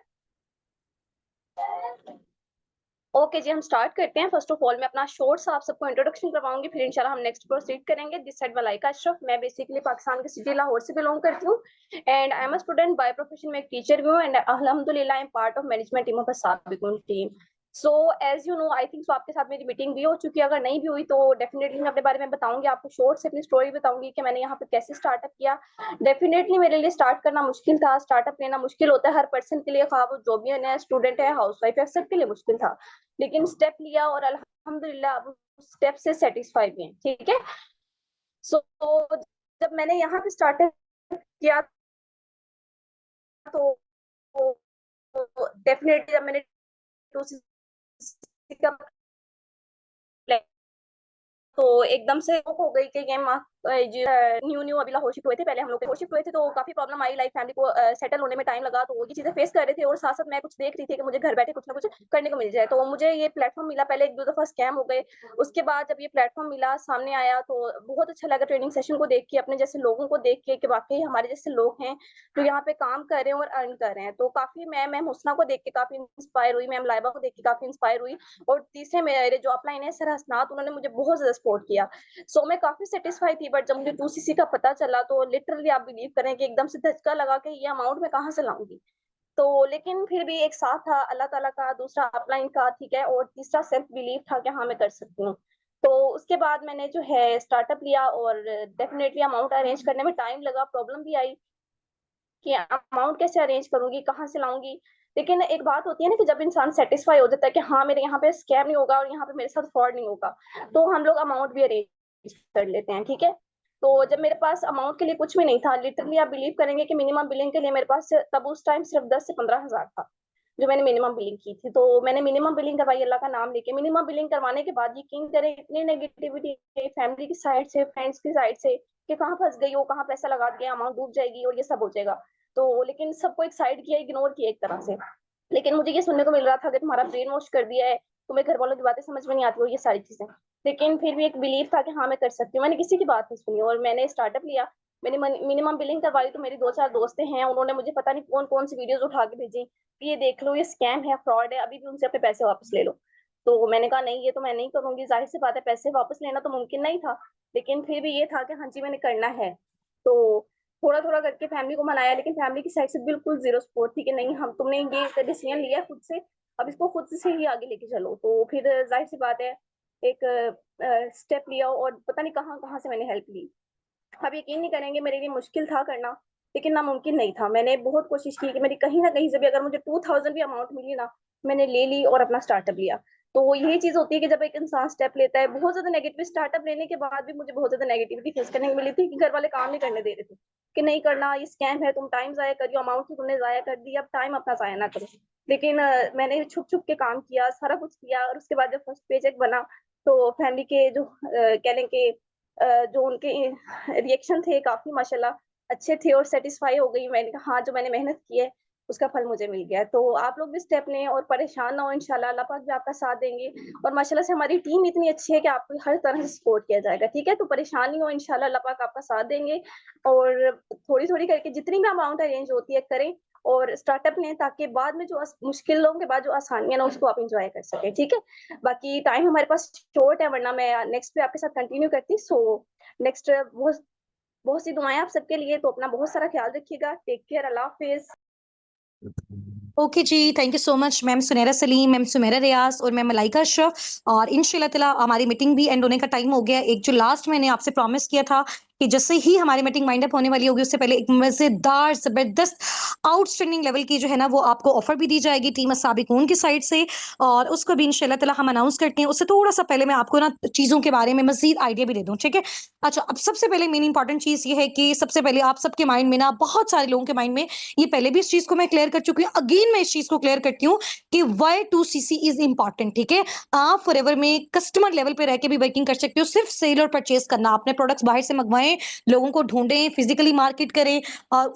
ओके जी, हम स्टार्ट करते हैं। फर्स्ट ऑफ ऑल मैं अपना शॉर्ट सा आप सबको इंट्रोडक्शन करवाऊंगी, फिर इंशाल्लाह हम नेक्स्ट प्रोसीड करेंगे। दिस साइड मलाइका अशरफ, मैं बेसिकली पाकिस्तान के सिटी लाहौर से बिलोंग करती हूँ and I am a student by profession. मैं एक टीचर भी हूँ एंड अल्हम्दुलिल्लाह I am part of management team of Sabiqun team. So as you know, I think so आपके साथ मेरी मीटिंग भी हो चुकी है, अगर नहीं भी हुई तो डेफिनेटली मैं अपने बारे में बताऊंगी, आपको शॉर्ट से अपनी स्टोरी बताऊंगी कि मैंने यहाँ पे कैसे स्टार्टअप किया। डेफिनेटली मेरे लिए स्टार्ट करना मुश्किल था, स्टार्टअप लेना मुश्किल होता है हर पर्सन के लिए, खा वो जो भी है, स्टूडेंट है, हाउस वाइफ है, सबके लिए मुश्किल था, लेकिन स्टेप लिया और अल्हम्दुलिल्लाह अब स्टेप से सेटिस्फाई भी हैं। ठीक है, सो जब मैंने यहाँ पे स्टार्टअप किया तो डेफिनेटली जब मैंने 2cc का तो एकदम से हो गई कि न्यू न्यू अभी लाहौर शिफ्ट हुए थे, पहले हम लोग शिफ्ट हुए थे तो काफी प्रॉब्लम आई, लाइफ फैमिली को सेटल होने में टाइम लगा, तो ये चीजें फेस कर रहे थे और साथ साथ मैं कुछ देख रही थी कि मुझे घर बैठे कुछ ना कुछ करने को मिल जाए। तो मुझे ये प्लेटफॉर्म मिला, पहले एक दो दफा स्कैम हो गए, उसके बाद जब ये प्लेटफॉर्म मिला सामने आया तो बहुत अच्छा लगा ट्रेनिंग सेशन को देख के, अपने जैसे लोगों को देख के कि वाकई हमारे जैसे लोग हैं जो यहाँ पे काम कर रहे हैं और अर्न कर रहे हैं। तो काफी मैं मैम हुस्ना को देख के काफी इंस्पायर हुई, मैम लाइबा को देख के काफी इंस्पायर हुई, और तीसरे मेरे जो अपलाइन है सर हसनात, उन्होंने मुझे बहुत ज्यादा सपोर्ट किया। सो मैं काफी सेटिस्फाई थी, बट जब मुझे 2cc का पता चला तो लिटरली आप बिलीव करें कि एकदम से धक्का लगा के ये अमाउंट मैं कहाँ से लाऊंगी। तो लेकिन फिर भी एक साथ था अल्लाह ताला का, दूसरा अपलाइन का, ठीक है, और तीसरा सेल्फ बिलीव था कि हाँ मैं कर सकती हूँ। तो उसके बाद मैंने जो है स्टार्टअप लिया और डेफिनेटली अमाउंट अरेंज करने में टाइम लगा, प्रॉब्लम भी आई कि अमाउंट कैसे अरेंज करूंगी, कहाँ से लाऊंगी। लेकिन एक बात होती है ना कि जब इंसान सेटिस्फाई हो जाता है कि हाँ मेरे यहाँ पे स्कैम नहीं होगा और यहाँ पे मेरे साथ फ्रॉड नहीं होगा, तो हम लोग अमाउंट भी अरेंज कर लेते हैं। ठीक है, तो जब मेरे पास अमाउंट के लिए कुछ भी नहीं था, लिटरली आप बिलीव करेंगे कि मिनिमम बिलिंग के लिए मेरे पास तब उस टाइम सिर्फ 10 से 15 हजार था जो मैंने मिनिमम बिलिंग की थी। तो मैंने मिनिमम बिलिंग करवाई अल्लाह का नाम लेके। मिनिमम बिलिंग करवाने के बाद यकीन करें इतनी नेगेटिविटी फैमिली की साइड से, फ्रेंड्स की साइड से कि कहाँ फंस गई हो, कहाँ पैसा लगा दिया, अमाउंट डूब जाएगी और ये सब हो जाएगा। तो लेकिन सबको एक साइड किया, इग्नोर किया एक तरह से। लेकिन मुझे ये सुनने को मिल रहा था कि तुम्हारा ब्रेन वॉश कर दिया है, तुम्हें घर वालों की बातें समझ में नहीं आती हो, ये सारी चीजें। लेकिन फिर भी एक बिलीव था कि हाँ मैं कर सकती हूँ, मैंने किसी की बात नहीं सुनी और मैंने स्टार्टअप लिया। मैंने मिनिमम बिलिंग करवाई तो मेरी 2-4 दोस्तें हैं, उन्होंने मुझे पता नहीं कौन कौन सी वीडियोस उठा के भेजी कि ये देख लो, ये स्कैम है, फ्रॉड है, अभी भी उनसे अपने पैसे वापस ले लो। तो मैंने कहा नहीं, ये तो मैं नहीं करूंगी, जाहिर सी बात है पैसे वापस लेना तो मुमकिन नहीं था, लेकिन फिर भी ये था कि हाँ जी मैंने करना है। तो थोड़ा थोड़ा करके फैमिली को मनाया, लेकिन फैमिली की साइड से बिल्कुल जीरो सपोर्ट थी कि नहीं, हम तुमने ये डिसीजन लिया खुद से, अब इसको खुद से ही आगे लेके चलो। तो फिर जाहिर सी बात है एक स्टेप लिया और पता नहीं कहाँ कहाँ से मैंने हेल्प ली। आप यकीन नहीं करेंगे, मेरे लिए मुश्किल था करना, लेकिन नामुमकिन नहीं था। मैंने बहुत कोशिश की कि मेरी कहीं ना कहीं से भी अगर मुझे 2000 भी अमाउंट मिली ना, मैंने ले ली और अपना स्टार्टअप लिया। तो यही चीज होती है कि जब एक इंसान स्टेप लेता है, बहुत ज्यादा नेगेटिव स्टार्टअप लेने के बाद भी मुझे बहुत ज्यादा नेगेटिविटी फेस करने को मिली थी कि घर वाले काम नहीं करने दे रहे थे कि नहीं करना, ये स्कैम है, तुम टाइम जाया करियो, अमाउंट तो तुमने जाया कर दी, अब टाइम अपना जाया ना करो। लेकिन मैंने छुप छुप के काम किया, सारा कुछ किया, और उसके बाद जब फर्स्ट पेचेक बना तो फैमिली के जो कह लें कि जो उनके रिएक्शन थे काफी माशाल्लाह अच्छे थे और सेटिस्फाई हो गई। मैंने कहा हाँ जो मैंने मेहनत की है उसका फल मुझे मिल गया। तो आप लोग भी स्टेप लें और परेशान ना हो, इंशाल्लाह अल्लाह पाक भी आपका साथ देंगे। और माशाल्लाह से हमारी टीम इतनी अच्छी है कि आपको हर तरह से सपोर्ट किया जाएगा। ठीक है, तो परेशान नहीं हो, इंशाल्लाह अल्लाह पाक आपका साथ देंगे। और थोड़ी थोड़ी करके जितनी भी अमाउंट अरेंज होती है करें और स्टार्टअप लें, ताकि बाद में जो मुश्किलों के बाद जो आसानियां ना उसको आप इंजॉय कर सकें। ठीक है, बाकी टाइम हमारे पास शॉर्ट है, वरना मैं नेक्स्ट पे आपके साथ कंटिन्यू करती। सो नेक्स्ट बहुत बहुत सी दुआएं आप सबके लिए, तो अपना बहुत सारा ख्याल रखिएगा। टेक केयर, अल्लाह हाफिज। ओके जी, thank you so much ma'am Sunaira Saleem, ma'am Sumera Riaz और मैम मलाइका अशरफ। और इंशाल्लाह ताला हमारी मीटिंग भी एंड होने का टाइम हो गया। एक जो लास्ट मैंने आपसे प्रॉमिस किया था कि जैसे ही हमारी मीटिंग वाइंड अप होने वाली होगी उससे पहले एक मजेदार जबरदस्त आउटस्टैंडिंग लेवल की जो है ना वो आपको ऑफर भी दी जाएगी टीम साबिकून की साइड से, और उसको भी इंशाल्लाह ताला हम अनाउंस करते हैं। उससे थोड़ा सा पहले मैं आपको ना चीजों के बारे में मजीद आइडिया भी दे दूं, ठीक है। अच्छा, अब सबसे पहले मेन इंपॉर्टेंट चीज ये है कि सबसे पहले आप सबके माइंड में ना, बहुत सारे लोगों के माइंड में, ये पहले भी इस चीज को मैं क्लियर कर चुकी हूँ, अगेन मैं इस चीज को क्लियर करती हूँ कि वाई 2cc इज इंपॉर्टेंट। ठीक है, आप फॉरएवर में कस्टमर लेवल पे रह के भी वर्किंग कर सकते हो, सिर्फ सेल और परचेज करना, अपने प्रोडक्ट्स बाहर से मंगवाएं जाएं, लोगों को ढूंढें, फिजिकली मार्केट करें,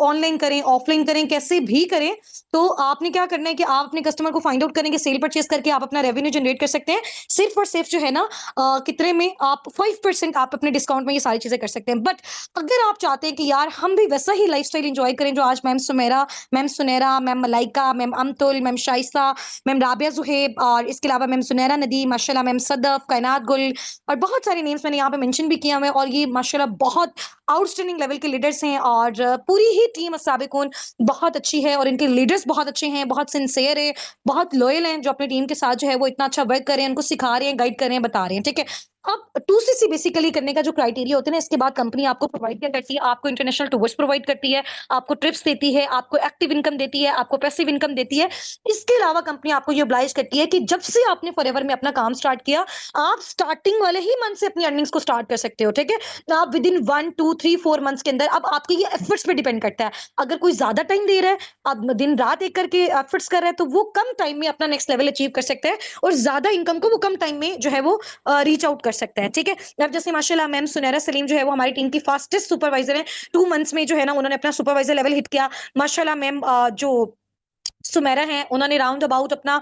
ऑनलाइन करें, ऑफलाइन करें, कैसे भी करें। तो आपने क्या करना है कि आप अपने कस्टमर को फाइंड आउट करेंगे, सेल परचेज करके आप अपना रेवेन्यू जनरेट कर सकते हैं। सिर्फ और सिर्फ जो है ना कितने में, आप 5% आप अपने डिस्काउंट में ये सारी चीजें कर सकते हैं। बट अगर आप चाहते हैं कि यार हम भी वैसा ही लाइफस्टाइल एंजॉय करें जो आज ma'am Sumera, ma'am Sunaira, ma'am Malaika, ma'am Amtul, ma'am Shaista, ma'am Rabia Zuhaib, और इसके अलावा मैम सुनैरा नदी, माशाल्लाह मैम सदफ, कायनात गुल, और बहुत सारे नेम्स मैंने यहाँ पे मेंशन भी किया हुआ है, और ये माशाल्लाह बहुत आउटस्टैंडिंग लेवल के लीडर्स हैं, और पूरी ही टीम अस्साबिकून बहुत अच्छी है, और इनके लीडर्स बहुत अच्छे हैं, बहुत सिंसियर है, बहुत लॉयल हैं, जो अपनी टीम के साथ जो है वो इतना अच्छा वर्क कर रहे हैं, उनको सिखा रहे हैं, गाइड कर रहे हैं, बता रहे हैं, ठीक है। अब 2CC बेसिकली करने का जो क्राइटेरिया होता है ना, इसके बाद कंपनी आपको प्रोवाइड क्या करती है, आपको इंटरनेशनल टूर्स प्रोवाइड करती है, आपको ट्रिप्स देती है, आपको एक्टिव इनकम देती है, आपको पैसिव इनकम देती है। इसके अलावा कंपनी आपको ये ऑब्लाइज करती है कि जब से आपने फॉरएवर में अपना काम स्टार्ट किया, आप स्टार्टिंग वाले ही मंथ से अपनी अर्निंग्स को स्टार्ट कर सकते हो, ठीक है। तो आप विद इन 1 2 3 4 मंथ्स के अंदर, अब आपके ये एफर्ट्स पे डिपेंड करता है। अगर कोई ज्यादा टाइम दे रहा है, अब दिन रात एक करके एफर्ट्स कर रहा है, तो वो कम टाइम में अपना नेक्स्ट लेवल अचीव कर सकता है, और ज्यादा इनकम को वो कम टाइम में जो है वो रीच आउट कर सकता है, ठीक है। अब जैसे माशाल्लाह मैम सुनैरा सलीम जो है वो हमारी टीम की फास्टेस्ट सुपरवाइजर है। 2 मंथ्स में जो है ना उन्होंने अपना सुपरवाइजर लेवल हिट किया। माशाल्लाह मैम जो सुमेरा हैं, उन्होंने राउंड अबाउट अपना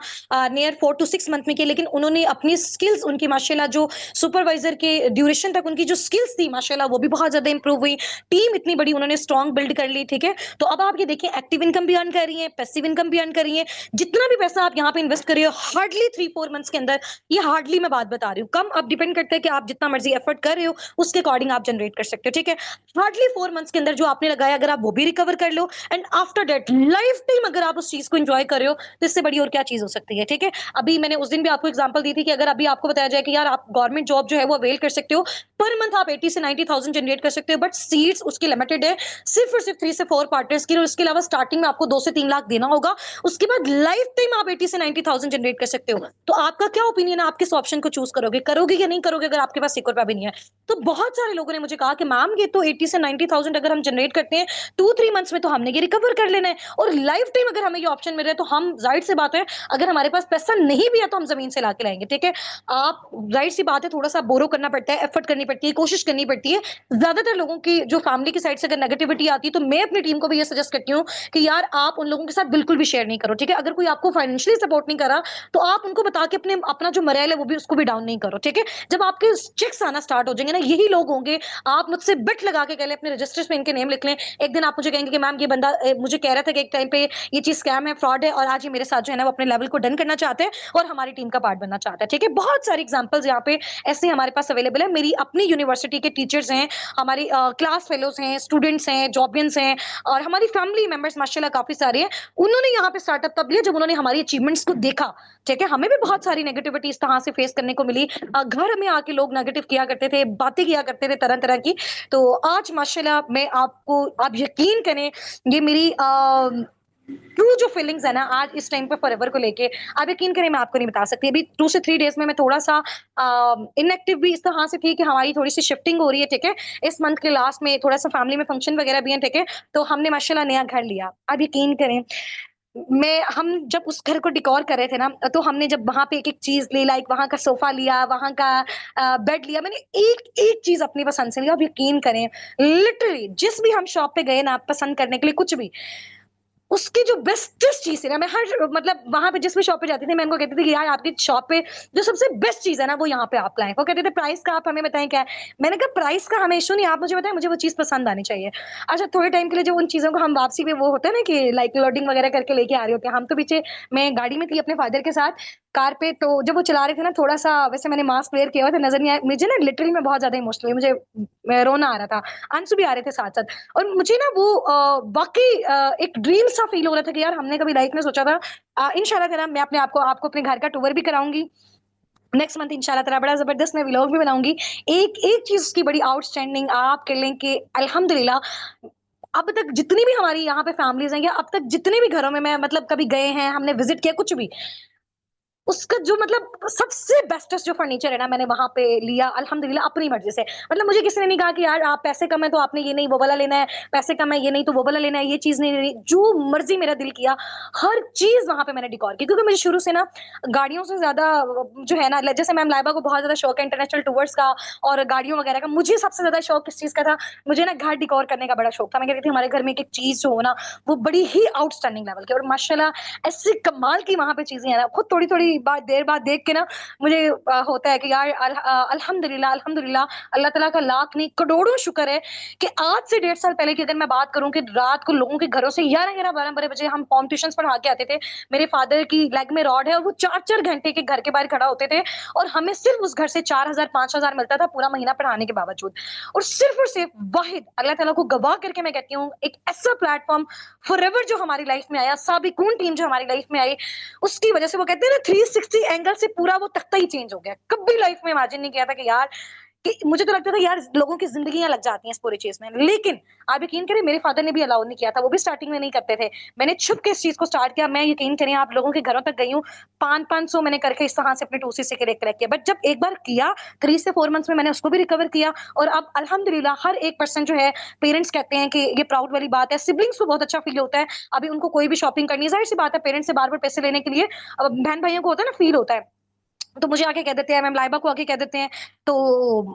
नियर 4 to 6 मंथ में किया, लेकिन उन्होंने अपनी स्किल्स, उनकी माशाल्लाह जो सुपरवाइजर के ड्यूरेशन तक उनकी जो स्किल्स थी माशाल्लाह वो भी बहुत ज्यादा इंप्रूव हुई। टीम इतनी बड़ी उन्होंने स्ट्रॉन्ग बिल्ड कर ली, ठीक है। तो अब आप ये देखिए, एक्टिव इनकम भी अर्न कर रही है, पैसिव इनकम भी अर्न कर रही है। जितना भी पैसा आप यहाँ पे इन्वेस्ट कर रही हो, हार्डली 3-4 मंथ्स के अंदर, ये हार्डली मैं बात बता रही हूँ, कम अब डिपेंड करता है कि आप जितना मर्जी एफर्ट कर रहे हो उसके अकॉर्डिंग आप जनरेट कर सकते हो, ठीक है। हार्डली 4 मंथ्स के अंदर जो आपने लगाया, अगर आप वो भी रिकवर कर लो, and after that life time अगर आप उस चीज को एंजॉय कर रहे हो, तो इससे बड़ी और क्या चीज हो सकती है, ठीक है। अभी मैंने उस दिन भी आपको एग्जांपल दी थी कि अगर अभी आपको बताया जाए कि यार आप गवर्नमेंट जॉब जो है वो अवेल कर सकते हो, पर मंथ आप 80 से 90,000 जनरेट कर सकते हो, बट सीट्स उसकी लिमिटेड है, सिर्फ और सिर्फ 3 से 4 पार्टनर्स की, और उसके अलावा स्टार्टिंग में आपको 2 से 3 लाख देना होगा। उसके बाद लाइफ टाइम आप 80 से 90,000 जनरेट कर सकते हो। तो आपका क्या ओपिनियन है, आप किस ऑप्शन को चूज करोगे, करोगे या नहीं करोगे, अगर आपके पास 1 रुपया भी नहीं है। तो बहुत सारे लोगों ने मुझे कहा कि मैम ये तो 80 से 90,000 अगर हम जनरेट करते हैं 2-3 मंथ्स में, तो हमने ये रिकवर कर लेना है, और लाइफ टाइम अगर हमें ये ऑप्शन मिल रहा है, तो हम जाहिर सी बात है अगर हमारे पास पैसा नहीं भी है तो हम जमीन से लाके लाएंगे, ठीक है। आप जाहिर सी बात है, थोड़ा सा बोरो करना पड़ता है, एफर्ट करनी पड़ती है, कोशिश करनी पड़ती है। ज्यादातर लोगों की जो फैमिली की साइड से अगर नेगेटिविटी आती है, तो मैं अपनी टीम को भी ये सजेस्ट करती हूँ कि यार आप उन लोगों के साथ बिल्कुल भी शेयर नहीं करो, ठीक है। अगर कोई आपको फाइनेंशियली सपोर्ट नहीं करा, तो आप उनको बता के अपने अपना जो मरेल है वो भी उसको भी डाउन नहीं करो, ठीक है। जब आपके चेक्स आना स्टार्ट हो जाएंगे ना, यही लोग होंगे, आप मुझसे बिट लगा के कह लें, अपने रजिस्टर्स पे इनके नेम लिख लें, एक दिन आप मुझे कहेंगे कि मैम ये बंदा मुझे कह रहा था कि एक टाइम पे ये चीज स्कैम है, फ्रॉड है, और आज ये मेरे साथ जो है ना वो अपने लेवल को डन करना चाहते हैं और हमारी टीम का पार्ट बनना चाहता है, ठीक है। बहुत सारी एग्जांपल्स यहाँ पे ऐसे हमारे पास अवेलेबल है। मेरी अपनी यूनिवर्सिटी के टीचर्स हैं, हमारी क्लास फेलोज हैं, स्टूडेंट्स हैं, जॉबियंस हैं, और हमारी फैमिली मेंबर्स माशाल्लाह काफी सारे हैं। उन्होंने यहाँ पे स्टार्टअप तब लिया जब उन्होंने हमारी अचीवमेंट्स को देखा, ठीक है। हमें भी बहुत सारी नेगेटिविटी इस तरह से फेस करने को मिली, घर में आके लोग नेगेटिव किया करते थे, बातें किया करते थे तरह तरह की। तो आज माशाल्लाह मैं आपको, आप यकीन करें, ये मेरी ट्रू जो फीलिंग्स है ना आज इस टाइम पे फॉरएवर को लेके, आप यकीन करें मैं आपको नहीं बता सकती। अभी 2 से 3 डेज में मैं थोड़ा सा इनएक्टिव भी इस तरह से थी कि हमारी थोड़ी सी शिफ्टिंग हो रही है, ठीक है। इस मंथ के लास्ट में थोड़ा सा फैमिली में फंक्शन वगैरह भी है, ठीक है। तो हमने माशाल्लाह नया घर लिया। आप यकीन करें, मैं हम जब उस घर को डिकोर कर रहे थे ना, तो हमने जब वहां पे एक एक चीज ली, लाइक वहां का सोफा लिया, वहां का बेड लिया, मैंने एक एक चीज अपनी पसंद से लिया। आप यकीन करें, लिटरली जिस भी हम शॉप पे गए ना पसंद करने के लिए कुछ भी, उसकी जो बेस्टेस्ट चीज़ थी ना, मैं हर मतलब वहाँ पे जिस भी शॉप पे जाती थी, मैं उनको कहती थी कि यार आपकी शॉप पे जो सबसे बेस्ट चीज़ है ना, वो यहाँ पे आप लाएँ। वो कहते थे प्राइस का आप हमें बताएँ क्या है? मैंने कहा प्राइस का हमें इश्यू नहीं, आप मुझे बताएँ, मुझे वो चीज़ पसंद आनी चाहिए। अच्छा, थोड़े टाइम के लिए जब उन चीज़ों को हम वापसी पे वो होता है ना कि लाइक लोडिंग वगैरह करके लेके आ रहे होते हैं, हम तो पीछे, मैं गाड़ी में थी अपने फादर के साथ कार पे, तो जब वो चला रहे थे ना, थोड़ा-सा वैसे मैंने मास्क वेयर किया हुआ था, नज़र नहीं आया मुझे ना, लिटरली मैं बहुत ज़्यादा इमोशनल हुई, मुझे रोना आ रहा था, आंसू भी आ रहे थे साथ-साथ। और मुझे ना वो वाक़ई एक ड्रीम सा फ़ील हो रहा था कि यार हमने कभी लाइफ़ में सोचा था। इंशाल्लाह ताला मैं अपने आपको अपने घर का टूर भी कराऊँगी। नेक्स्ट मंथ इंशाल्लाह ताला बड़ा ज़बरदस्त मैं व्लॉग भी बनाऊँगी। एक चीज़ उसकी बड़ी आउटस्टैंडिंग आप कह लें कि अल्हम्दुलिल्लाह अब तक जितनी भी हमारी यहाँ पे फैमिलीज़ हैं, या अब तक जितने भी घरों में मैं मतलब कभी गए हैं, हमने विज़िट किया कुछ भी, उसका जो मतलब सबसे बेस्टेस्ट जो फर्नीचर है ना, मैंने वहां पे लिया अल्हम्दुलिल्लाह अपनी मर्जी से। मतलब मुझे किसी ने नहीं कहा कि यार आप पैसे कम है तो आपने ये नहीं वो वाला लेना है, पैसे कम है ये नहीं तो वो वाला लेना है, ये चीज नहीं लेनी। जो मर्जी मेरा दिल किया, हर चीज वहां पे मैंने डिकॉर की, क्योंकि मुझे शुरू से ना गाड़ियों से ज्यादा जो है ना, जैसे मैम लाइबा को बहुत ज्यादा शौक है इंटरनेशनल टूर्स का और गाड़ियों वगैरह का, मुझे सबसे ज्यादा शौक किस चीज का था, मुझे ना घर डिकॉर करने का बड़ा शौक था। मैं कहती थी हमारे घर में एक चीज जो हो ना वो बड़ी ही आउटस्टैंडिंग लेवल की, और माशाल्लाह ऐसी कमाल की वहां पे चीजें हैं ना, खुद थोड़ी थोड़ी बात देर बाद देख के ना मुझे होता है कि यार अल्हम्दुलिल्लाह अल्हम्दुलिल्लाह, अल्लाह ताला का लाख नहीं करोड़ों शुक्र है कि आज से 1.5 साल पहले की अगर मैं बात करूं कि रात को लोगों के घरों से 11-11 12 बजे हम होम ट्यूशंस पढ़ा के आते थे। मेरे फादर की लेग में रॉड है और वो 4-4 घंटे के घर के बाहर खड़ा होते थे और हमें सिर्फ उस घर से 4,000 5,000 मिलता था पूरा महीना पढ़ाने के बावजूद। और सिर्फ वाहिद अल्लाह ताला को गवाह करके मैं कहती हूँ एक ऐसा प्लेटफॉर्म फॉरएवर जो हमारी लाइफ में आया, साबिकून टीम जो हमारी लाइफ में आई, उसकी वजह से वो कहते हैं ना 360 एंगल से पूरा वो तख्ता ही चेंज हो गया। कभी लाइफ में इमेजिन नहीं किया था कि यार कि मुझे तो लगता था यार लोगों की जिंदगियां लग जाती हैं इस पूरी चीज में, लेकिन आप यकीन करें मेरे फादर ने भी अलाउ नहीं किया था, वो भी स्टार्टिंग में नहीं करते थे। मैंने छुप के इस चीज को स्टार्ट किया। मैं यकीन करें आप लोगों के घरों तक गई हूँ, 500 मैंने करके इस तरह से अपने 2cc के कलेक्ट किया। बट जब एक बार किया 3 से 4 मंथ्स में मैंने उसको भी रिकवर किया, और अब अल्हम्दुलिल्लाह हर एक पर्सन जो है, पेरेंट्स कहते हैं कि ये प्राउड वाली बात है, सिबलिंग्स को बहुत अच्छा फील होता है। अभी उनको कोई भी शॉपिंग करनी है, जाहिर सी बात है पेरेंट्स से बार बार पैसे लेने के लिए अब बहन भाइयों को होता है ना, फील होता है, तो मुझे आके कह देते हैं, मैम लाइबा को आके कह देते हैं, तो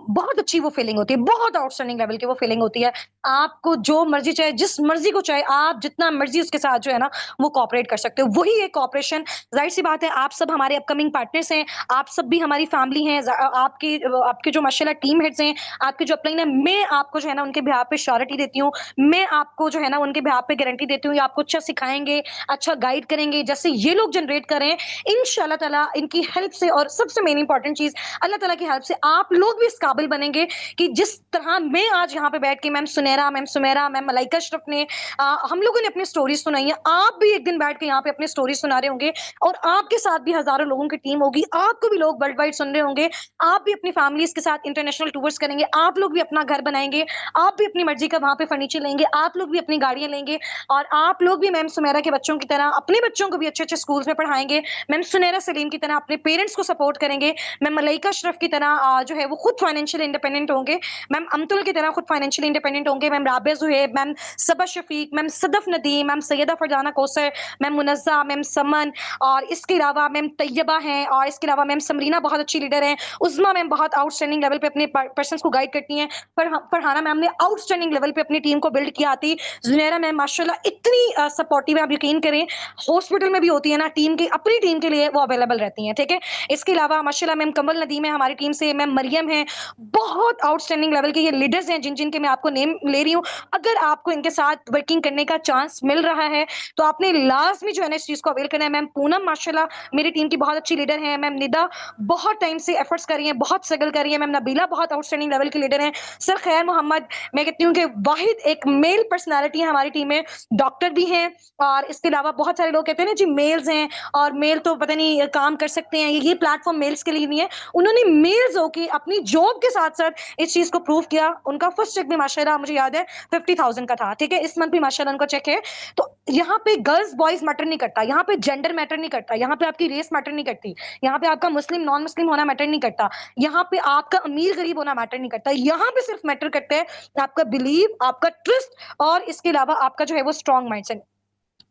बहुत अच्छी वो फीलिंग होती है, बहुत आउटस्टैंडिंग लेवल की वो फीलिंग होती है। आपको जो मर्जी चाहे, जिस मर्जी को चाहे, आप जितना मर्जी उसके साथ जो है ना वो कॉपरेट कर सकते हो, वही एक कॉपरेशन। जाहिर सी बात है आप सब हमारे अपकमिंग पार्टनर्स हैं, आप सब भी हमारी फैमिली हैं, आपके आपके जो माशाल्लाह टीम हेड्स हैं, आपके जो अपलाइन है, मैं आपको जो है ना उनके बिहाफ पे श्योरिटी देती हूँ, मैं आपको जो है ना उनके बिहाफ पे गारंटी देती हूँ, ये आपको अच्छा सिखाएंगे, अच्छा गाइड करेंगे, जैसे ये लोग जनरेट करें इंशाल्लाह ताला इनकी हेल्प से। और सबसे मेन इंपॉर्टेंट चीज, अल्लाह ताला की हेल्प से आप लोग भी इस काबिल बनेंगे कि जिस तरह मैं आज यहाँ पे बैठ के ma'am Sunaira, ma'am Sumera, ma'am Malaika Ashraf ने हम लोगों ने अपनी स्टोरी सुनाई है, आप भी एक दिन बैठ के यहाँ पे अपनी स्टोरी सुना रहे होंगे, और आपके साथ भी हजारों लोगों की टीम होगी, आपको भी लोग वर्ल्ड वाइड सुन रहे होंगे, आप भी अपनी फैमिलीज के साथ इंटरनेशनल टूर्स करेंगे, आप लोग भी अपना घर बनाएंगे, आप भी अपनी मर्जी का वहां पे फर्नीचर लेंगे, आप लोग भी अपनी गाड़ियां लेंगे, और आप लोग भी मैम सुमेरा के बच्चों की तरह अपने बच्चों को भी अच्छे अच्छे स्कूल्स में पढ़ाएंगे, मैम सुनैरा सलीम की तरह अपने पेरेंट्स को सपोर्ट करेंगे, मैम मलाइका अशरफ की तरह जो है वो खुद फाइनेंशियल इंडिपेंडेंट होंगे, मैम अमतुल की तरह खुद फाइनेंशियल इंडिपेंडेंट होंगे, ma'am Rabia Zuhaib, ma'am Saba Shafiq, ma'am Sadaf Nadeem, ma'am Syeda Farzana Kausar, ma'am Munazza, ma'am Saman, और इसके अलावा मैम तैयबा हैं, और इसके अलावा मैम समरीना बहुत अच्छी लीडर हैं, उज़मा मैम बहुत आउटस्टैंडिंग लेवल पे अपने पर्सन्स को गाइड करती हैं, फरहाना मैम ने आउटस्टैंडिंग लेवल पे अपनी टीम को बिल्ड किया आती, जुनैरा मैम माशाल्लाह इतनी सपोर्टिव है, आप यकीन करें हॉस्पिटल में भी होती है ना टीम की, अपनी टीम के लिए वो अवेलेबल रहती हैं, ठीक है। इसके अलावा माशाल्लाह मैम कमल नदीम है हमारी टीम से, मैम मरियम है, बहुत आउटस्टैंडिंग लेवल के ये लीडर्स हैं जिन जिन के मैं आपको नेम ले रही हूँ। अगर आपको इनके साथ वर्किंग करने का चांस मिल रहा है तो आपने लाजमी जो है ना इस चीज को अवेल करना है। मैम पूनम माशाल्लाह मेरी टीम की बहुत अच्छी लीडर है, मैम निदा बहुत टाइम से एफर्ट्स कर रही है, बहुत स्ट्रगल कर रही है, मैम नबीला बहुत आउटस्टैंडिंग लेवल की लीडर है, सर खैर मोहम्मद, मैं कहती हूँ कि वाहिद एक मेल पर्सनैलिटी है हमारी टीम में, डॉक्टर भी हैं, और इसके अलावा बहुत सारे लोग कहते हैं ना जी मेल्स हैं और मेल तो पता नहीं काम कर सकते हैं, ये प्लेटफॉर्म मेल्स के लिए नहीं है, उन्होंने मेल्स होके अपनी जॉब के साथ साथ इस चीज को प्रूव किया। उनका फर्स्ट चेक भी माशाल्लाह मुझे याद है 50,000 का था, ठीक है, इस मंथ भी माशाल्लाह उनका चेक है। तो यहाँ पे गर्ल्स बॉयज मैटर नहीं करता, यहाँ पे जेंडर मैटर नहीं करता, यहाँ पे आपकी रेस मैटर नहीं करती, यहाँ पे आपका मुस्लिम नॉन मुस्लिम होना मैटर नहीं करता, यहाँ पे आपका अमीर गरीब होना मैटर नहीं करता, यहाँ पे सिर्फ मैटर करता है आपका बिलीव, आपका ट्रस्ट, और इसके अलावा आपका जो है वो स्ट्रॉन्ग माइंडसेट।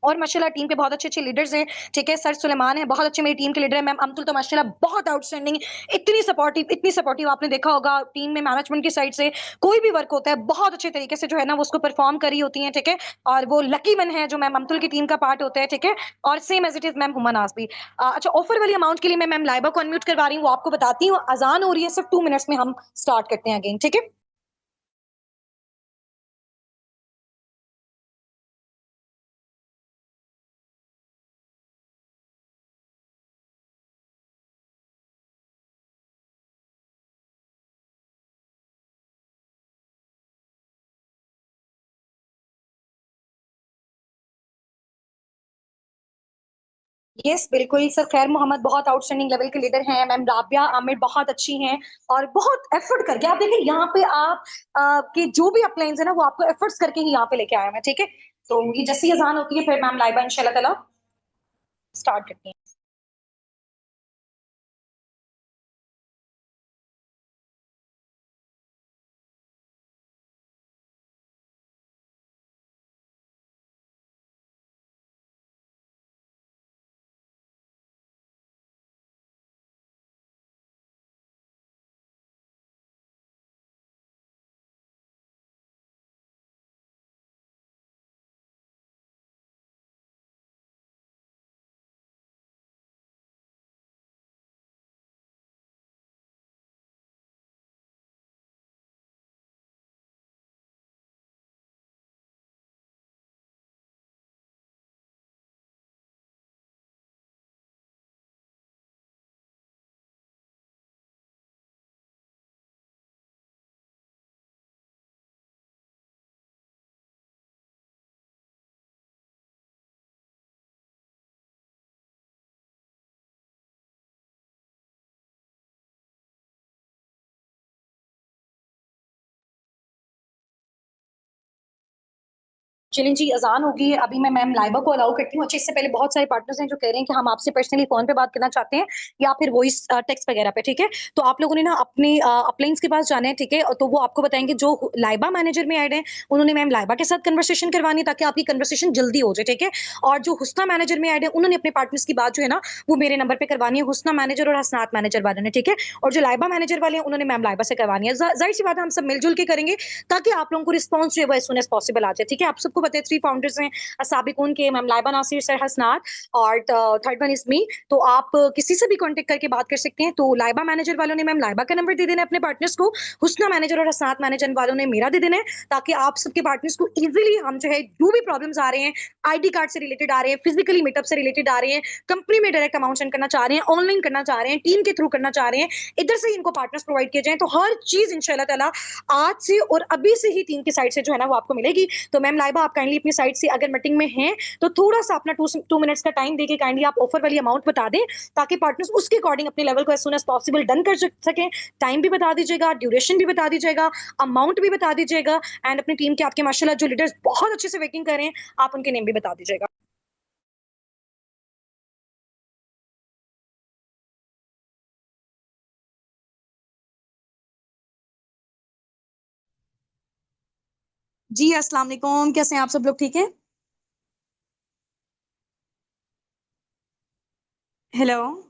और माशाल्लाह टीम के बहुत अच्छे-अच्छे लीडर्स हैं, ठीक है, सर सुलेमान है, बहुत अच्छे मेरी टीम के लीडर हैं, मैम अमतुल तो माशाल्लाह बहुत आउटस्टैंडिंग, इतनी सपोर्टिव आपने देखा होगा टीम में मैनेजमेंट की साइड से कोई भी वर्क होता है, बहुत अच्छे तरीके से जो है ना वो उसको परफॉर्म करी होती हैं, ठीक है, और वो लकी वन है जो मैम अमतुल की टीम का पार्ट होता है, ठीक है, और same as it is ma'am Huma Naz भी। अच्छा, ऑफर वाली अमाउंट के लिए मैं मैम लाइबा को अनम्यूट करवा रही हूँ, वो आपको बताती हूँ, अज़ान हो रही है, सिर्फ 2 मिनट्स में हम स्टार्ट करते हैं अगेन, ठीक है? यस बिल्कुल सर, खैर मोहम्मद बहुत आउटस्टैंडिंग लेवल के लीडर हैं, मैम राबिया आमिर बहुत अच्छी हैं, और बहुत एफर्ट करके आप देखिए यहाँ पे आप के जो भी अपलाइंस है ना वो आपको एफर्ट्स करके ही यहाँ पे लेके आया है, ठीक है। तो ये जैसी अजान होती है फिर मैम लाइबा इंशाल्लाह ताला स्टार्ट करती हैं। चलें जी, अजान होगी है, अभी मैं मैम लाइबा को अलाउ करती हूँ। अच्छा, इससे पहले बहुत सारे पार्टनर्स हैं जो कह रहे हैं कि हम आपसे पर्सनली फोन पे बात करना चाहते हैं या फिर वॉइस टेक्स्ट वगैरह पे, ठीक है। तो आप लोगों ने ना अपनी अपलाइंस के पास जाना है, ठीक है। तो वो आपको बताएंगे, जो लाइबा मैनेजर में ऐड है उन्होंने मैम लाइबा के साथ कन्वर्सेशन करवानी है ताकि आपकी कन्वर्सेशन जल्दी हो जाए, ठीक है। और जो हुस्ना मैनेजर में ऐड है उन्होंने अपने पार्टनर्स की बात जो है ना वो मेरे नंबर पे करवानी है, हुस्ना मैनेजर और हसनात मैनेजर वाले ने, ठीक है। और जो लाइबा मैनेजर वाले हैं उन्होंने मैम लाइबा से करवानी है। जाहिर सी बात है, हम सब मिलजुल के करेंगे ताकि आप लोगों को रिस्पॉन्स जो है वो एज सुन एज पॉसिबल आ जाए, ठीक है। आप सबको पता है 3 फाउंडर्स हैं साबिकुन के, मैम लाइबा नासिर सर हसनात और थर्ड वन इज मी। तो आप किसी से भी कांटेक्ट करके बात कर सकते हैं। तो लाइबा मैनेजर वालों ने मैम लाइबा का नंबर दे देना है अपने पार्टनर्स को, हुस्ना मैनेजर और हसनात मैनेजर वालों ने मेरा दे देना है, ताकि आप सबके पार्टनर्स को इजीली हम जो है जो भी प्रॉब्लम्स आ रहे हैं, आईडी कार्ड से रिलेटेड आ रहे हैं, फिजिकली मीटअप से रिलेटेड आ रहे हैं, कंपनी में डायरेक्ट अमाउंट सेंड करना चाह रहे हैं, ऑनलाइन करना चाह रहे हैं, टीम के थ्रू करना चाह रहे हैं, इधर से इनको पार्टनर्स प्रोवाइड किए जाए, तो हर चीज इंशाल्लाह ताला आज से और अभी से ही टीम की साइड से जो है ना वो आपको मिलेगी। तो मैम लाइबा, आप काइंडली अपनी साइड से अगर मीटिंग में हैं तो थोड़ा सा अपना 2 मिनट्स का टाइम देके काइंडली आप ऑफर वाली अमाउंट बता दें, ताकि पार्टनर्स उसके अकॉर्डिंग अपने लेवल को as soon as possible done कर सकें। टाइम भी बता दीजिएगा, ड्यूरेशन भी बता दीजिएगा, अमाउंट भी बता दीजिएगा, एंड अपनी टीम के आपके माशाल्लाह जो लीडर्स बहुत अच्छे से वर्किंग कर रहे हैं आप उनके नेम भी बता दीजिएगा। जी अस्सलाम वालेकुम, कैसे हैं आप सब लोग, ठीक है। हेलो।